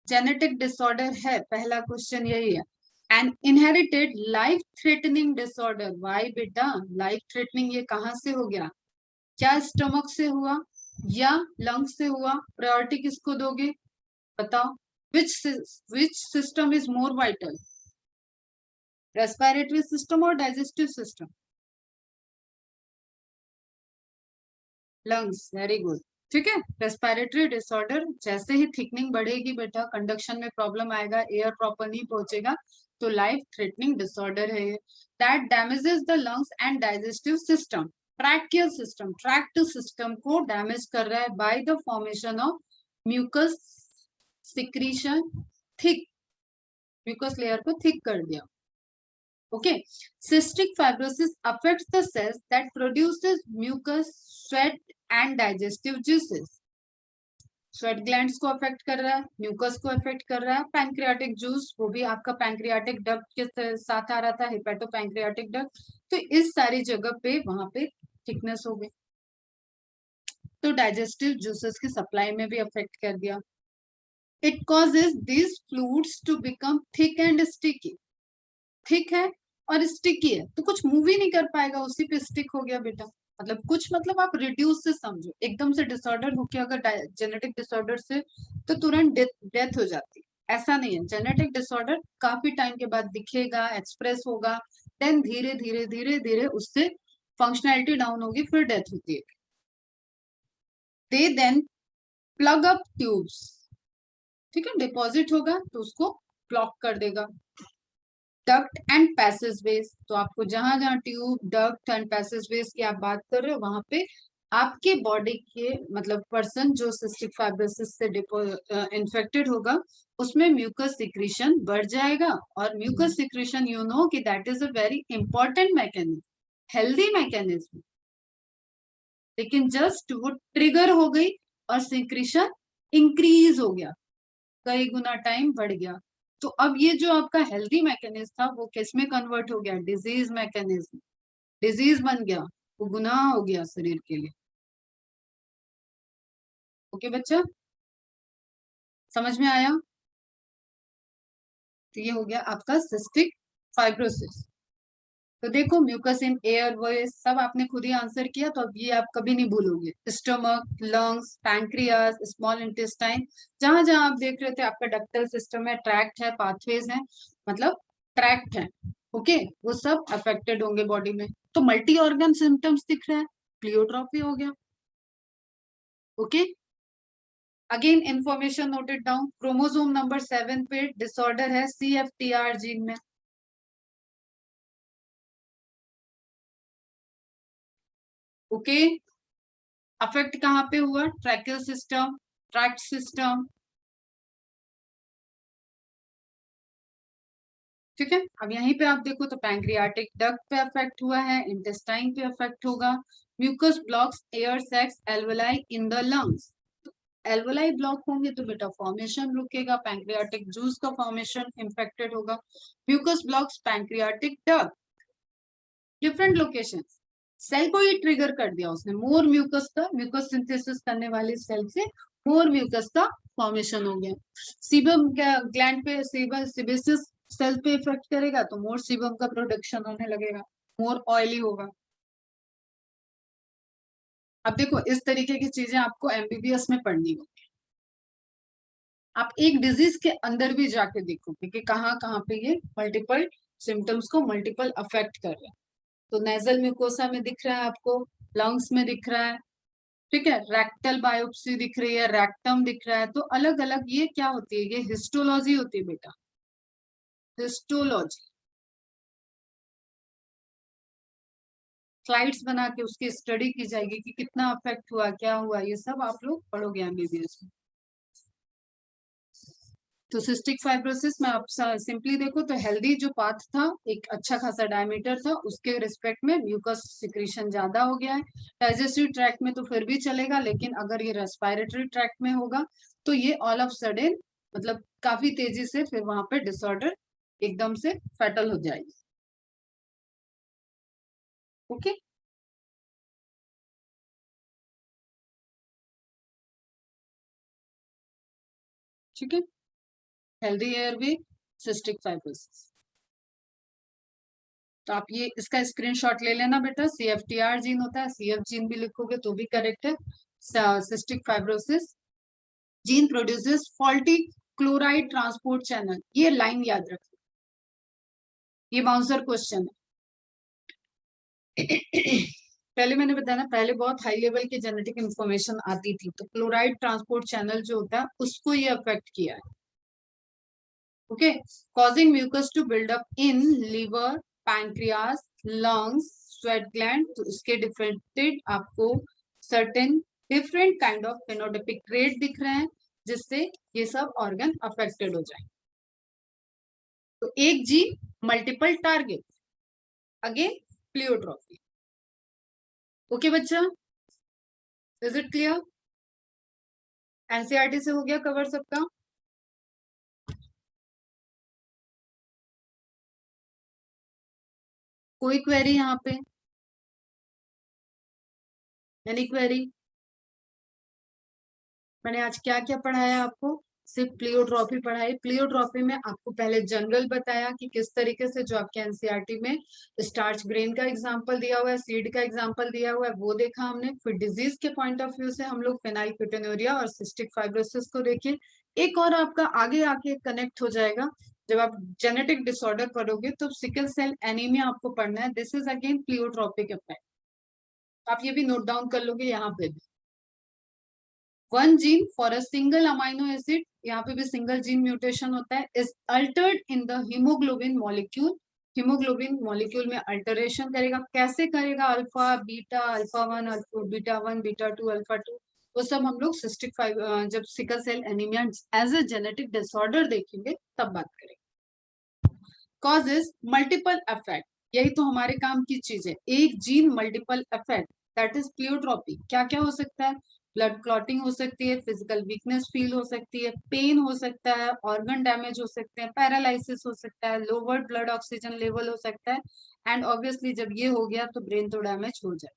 जेनेटिक डिसऑर्डर है, पहला क्वेश्चन यही है। And inherited life threatening disorder, why बेटा लाइफ थ्रेटनिंग, ये कहां से हो गया, क्या स्टमक से हुआ या लंग से हुआ, प्रायोरिटी किसको दोगे बताओ। Which system is more vital, respiratory system और digestive system, lungs, very good, ठीक है। रेस्पिरेटरी डिसऑर्डर, जैसे ही थिकनिंग बढ़ेगी बेटा कंडक्शन में प्रॉब्लम आएगा, एयर प्रॉपर नहीं पहुंचेगा, तो लाइफ थ्रेटनिंग डिसऑर्डर है ये। That damages the lungs and digestive system, tracheal system, tract system को डैमेज कर रहा है by the formation of mucus secretion, thick, mucus layer को थिक कर दिया। Okay, cystic fibrosis affects the cells that produces mucus, sweat and digestive juices. Sweat glands को affect कर रहा है, म्यूकस को अफेक्ट कर रहा है, पैंक्रियाटिक जूस वो भी आपका पैंक्रियाटिक डक्ट के साथ आ रहा था, हिपेटो पैंक्रियाटिक डक्ट, तो इस सारी जगह पे वहां पे थिकनेस हो गई, तो डाइजेस्टिव जूसेस की सप्लाई में भी अफेक्ट कर दिया। It causes this fluids to become thick and sticky, thick है और स्टिकी है तो कुछ मूव ही नहीं कर पाएगा, उसी पे स्टिक हो गया बेटा। मतलब कुछ, मतलब आप रिड्यूस से समझो, एकदम से डिसऑर्डर होके अगर जेनेटिक डिसऑर्डर से तो तुरंत डेथ हो जाती है, ऐसा नहीं है। जेनेटिक डिसऑर्डर काफी टाइम के बाद दिखेगा, एक्सप्रेस होगा, देन धीरे धीरे धीरे धीरे उससे फंक्शनैलिटी डाउन होगी, फिर डेथ होती है। दे देन प्लग अप ट्यूब्स, ठीक है, डिपॉजिट होगा तो उसको ब्लॉक कर देगा। डक्ट एंड पैसेजवेज, तो आपको जहां जहां ट्यूब, डक्ट एंड पैसेजवेज की आप बात कर रहे हो वहां पे आपके बॉडी के मतलब पर्सन जो सिस्टिक फाइब्रोसिस से इन्फेक्टेड होगा उसमें म्यूकस सिक्रीशन बढ़ जाएगा, और म्यूकस सिक्रीशन यू नो कि that is a very important mechanism, healthy mechanism, लेकिन जस्ट वो ट्रिगर हो गई और सिक्रीशन इंक्रीज हो गया, कई गुना टाइम बढ़ गया, तो अब ये जो आपका हेल्दी मैकेनिज्म था वो किस में कन्वर्ट हो गया, डिजीज मैकेनिज्म, डिजीज बन गया, वो गुनाह हो गया शरीर के लिए। ओके बच्चा, समझ में आया? तो ये हो गया आपका सिस्टिक फाइब्रोसिस। तो देखो म्यूकस इन एयर वॉइस सब आपने खुद ही आंसर किया, तो अब ये आप कभी नहीं भूलोगे। Stomach, lungs, pancreas, small intestine, जहां जहां आप देख रहे थे आपका डक्टल सिस्टम है, ट्रैक्ट है, पाथवेज है, मतलब ट्रैक्ट है, ओके, वो सब अफेक्टेड होंगे बॉडी में। तो मल्टी ऑर्गन सिम्टम्स दिख रहा है, प्लियोट्रॉपी हो गया, okay. Again information noted down, chromosome number 7 पे डिसऑर्डर है CFTR जीन में, ओके। अफेक्ट कहाँ पे हुआ? ट्रैकियल सिस्टम, ट्रैक्ट सिस्टम, ठीक है। अब यहीं पे आप देखो तो पैंक्रियाटिक डक्ट पे अफेक्ट हुआ है, इंटेस्टाइन पे अफेक्ट होगा, mucus blocks air sacs alveoli in the lungs. Alveoli block होंगे तो बेटा फॉर्मेशन रुकेगा, पैंक्रियाटिक जूस का फॉर्मेशन इम्पेक्टेड होगा। Mucus blocks pancreatic duct, different location, cell को ही ट्रिगर कर दिया उसने, मोर म्यूकस का, म्यूकस सिंथेसिस करने वाली सेल से मोर म्यूकस का फॉर्मेशन हो गया। सीबम ग्लैंड पे सीबेसिस सेल पे इफेक्ट करेगा तो मोर सीबम का प्रोडक्शन होने लगेगा, मोर ऑयली होगा। अब देखो इस तरीके की चीजें आपको एमबीबीएस में पढ़नी होगी। आप एक डिजीज के अंदर भी जाके देखोगे कि कहाँ कहाँ पे ये मल्टीपल सिम्टम्स को मल्टीपल अफेक्ट कर रहे हैं। तो नेजल म्यूकोसा में दिख रहा है आपको, लंग्स में दिख रहा है, ठीक है, रेक्टल बायोप्सी दिख रही है, रेक्टम दिख रहा है। तो अलग अलग ये क्या होती है? ये हिस्टोलॉजी होती है बेटा, हिस्टोलॉजी। स्लाइड्स बना के उसकी स्टडी की जाएगी कि कितना अफेक्ट हुआ, क्या हुआ, ये सब आप लोग पढ़ोगे एमबीबीएस में। तो सिस्टिक फाइब्रोसिस में आप सिंपली देखो तो हेल्दी जो पाथ था, एक अच्छा खासा डायमीटर था, उसके रिस्पेक्ट में म्यूकस सिक्रीशन ज्यादा हो गया है। डाइजेस्टिव ट्रैक्ट में तो फिर भी चलेगा, लेकिन अगर ये रेस्पिरेटरी ट्रैक्ट में होगा तो ये ऑल ऑफ सडन मतलब काफी तेजी से फिर वहां पे डिसऑर्डर एकदम से फैटल हो जाएगी, ओके। ठीक है, हेल्दी एयरवे, सिस्टिक फाइब्रोसिस। तो आप ये इसका स्क्रीनशॉट ले लेना बेटा, CFTR जीन होता है, CF जीन भी लिखोगे तो भी करेक्ट है। Cystic fibrosis gene produces faulty chloride transport channel, ये लाइन याद रखना, ये बाउंसर क्वेश्चन है। पहले मैंने बताया ना, पहले बहुत हाई लेवल की जेनेटिक इंफॉर्मेशन आती थी, तो क्लोराइड ट्रांसपोर्ट चैनल जो होता है उसको ये अफेक्ट किया है, okay. Causing mucus to build up in liver, pancreas, lungs, sweat gland. तो इसके डिफरेंटेड आपको certain different kind of phenotypic trait दिख रहे हैं जिससे ये सब ऑर्गन अफेक्टेड हो जाए। तो एक gene multiple target, again pleiotropy, okay बच्चा, इज इट क्लियर? एनसीईआरटी से हो गया कवर सबका? कोई क्वेरी यहाँ पे? Any query? मैंने आज क्या क्या पढ़ाया आपको? सिर्फ प्लियोट्रॉफी पढ़ाई। प्लियोट्रॉफी में आपको पहले जनरल बताया कि किस तरीके से जो आपके एनसीईआरटी में स्टार्च ग्रेन का एग्जांपल दिया हुआ है, सीड का एग्जांपल दिया हुआ है, वो देखा हमने। फिर डिजीज के पॉइंट ऑफ व्यू से हम लोग फेनाइलकेटोनुरिया और सिस्टिक फाइब्रोसिस को देखे। एक और आपका आगे आके कनेक्ट हो जाएगा जब आप जेनेटिक डिसऑर्डर पढ़ोगे, तो सिकल सेल एनीमिया आपको पढ़ना है। This is again pleiotropic effect, आप ये भी नोट डाउन कर लोगे यहाँ पे भी। One gene for a single amino acid, यहाँ पे भी सिंगल जीन म्यूटेशन होता है, is altered in the haemoglobin molecule. Haemoglobin molecule में अल्टरेशन करेगा, कैसे करेगा? Alpha beta, alpha 1, beta 1, beta 2, alpha 2, वो सब हम लोग सिस्टिक फाइबर जब sickle cell anaemia as a genetic disorder देखेंगे तब बात करेंगे। कॉजेज मल्टीपल इफेक्ट, यही तो हमारे काम की चीज है, एक gene multiple effect, that is pleiotropy. क्या क्या हो सकता है? ब्लड क्लॉटिंग हो सकती है, फिजिकल वीकनेस फील हो सकती है, पेन हो सकता है, ऑर्गन डैमेज हो सकते हैं, पैरालिसिस हो सकता है, लोअर ब्लड ऑक्सीजन लेवल हो सकता है, एंड ऑब्वियसली जब ये हो गया तो ब्रेन तो डैमेज हो जाए।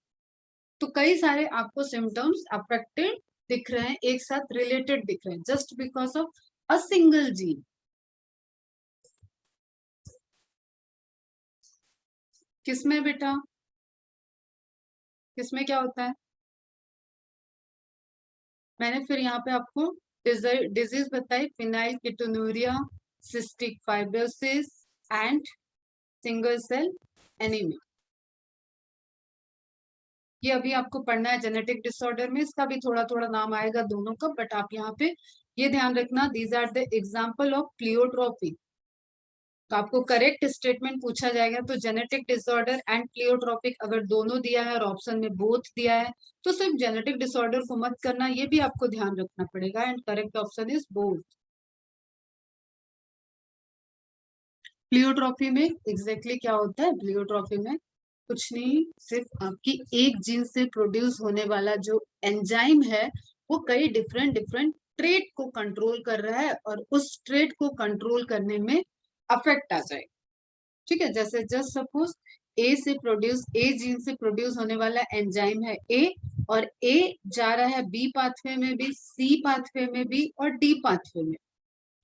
तो कई सारे आपको सिम्टम्स अफेक्टेड दिख रहे हैं, एक साथ रिलेटेड दिख रहे हैं, just because of a single gene. किसमें बेटा, किसमें क्या होता है? मैंने फिर यहाँ पे आपको डिजीज बताई, phenylketonuria, cystic fibrosis and single cell anaemia. ये अभी आपको पढ़ना है जेनेटिक डिसऑर्डर में, इसका भी थोड़ा थोड़ा नाम आएगा दोनों का, बट आप यहाँ पे ये ध्यान रखना, these are the example of pleiotropy. तो आपको करेक्ट स्टेटमेंट पूछा जाएगा तो जेनेटिक डिसऑर्डर एंड प्लियोट्रॉपिक अगर दोनों दिया है और ऑप्शन में बोथ दिया है तो सिर्फ जेनेटिक डिसऑर्डर को मत करना, ये भी आपको ध्यान रखना पड़ेगा, and correct option is both. Pleiotropy में एग्जैक्टली क्या होता है? प्लियोट्रॉपी में कुछ नहीं, सिर्फ आपकी एक जीन से प्रोड्यूस होने वाला जो एंजाइम है वो कई डिफरेंट डिफरेंट ट्रेट को कंट्रोल कर रहा है और उस ट्रेट को कंट्रोल करने में अफेक्ट आ जाए। ठीक है, जैसे जस्ट सपोज ए जीन से प्रोड्यूस होने वाला एंजाइम है ए, और ए जा रहा है बी पाथवे में भी, सी पाथवे में भी और डी पाथवे में।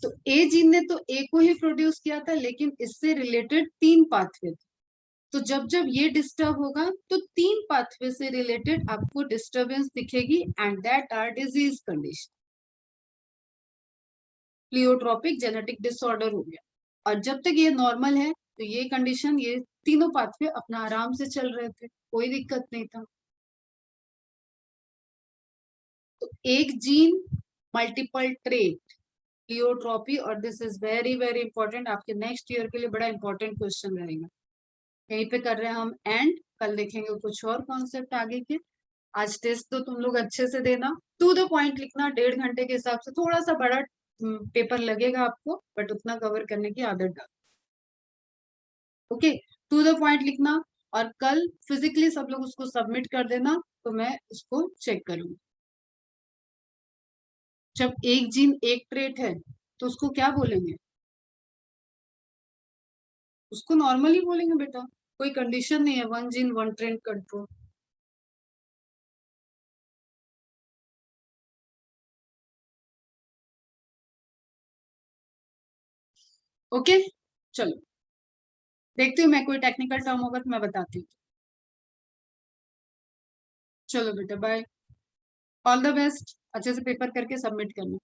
तो ए जीन ने तो ए को ही प्रोड्यूस किया था, लेकिन इससे रिलेटेड 3 पाथवे थे। तो जब जब ये डिस्टर्ब होगा तो 3 पाथवे से रिलेटेड आपको डिस्टर्बेंस दिखेगी, and that are disease condition. Pleiotropic genetic disorder हो गया। और जब तक ये नॉर्मल है तो ये कंडीशन, ये तीनों पाथवे अपना आराम से चल रहे थे, कोई दिक्कत नहीं था। तो एक जीन मल्टीपल ट्रेट, प्लियोट्रॉपी, और this is very very important, आपके नेक्स्ट ईयर के लिए बड़ा इंपॉर्टेंट क्वेश्चन रहेगा। यहीं पे कर रहे हैं हम एंड, कल देखेंगे कुछ और कॉन्सेप्ट आगे के। आज टेस्ट तो तुम लोग अच्छे से देना, टू द पॉइंट लिखना, 1.5 घंटे के हिसाब से थोड़ा सा बड़ा पेपर लगेगा आपको, बट उतना कवर करने की आदत डाल। ओके, टू द पॉइंट लिखना, और कल फिजिकली सब लोग उसको सबमिट कर देना तो मैं उसको चेक करूंगी। जब एक जीन एक ट्रेट है तो उसको क्या बोलेंगे? उसको नॉर्मली बोलेंगे बेटा, कोई कंडीशन नहीं है, one gene one trait control. Okay, चलो देखती हूँ, मैं कोई टेक्निकल टर्म होगा तो मैं बताती हूँ। चलो बेटा बाय, ऑल द बेस्ट, अच्छे से पेपर करके सबमिट करना।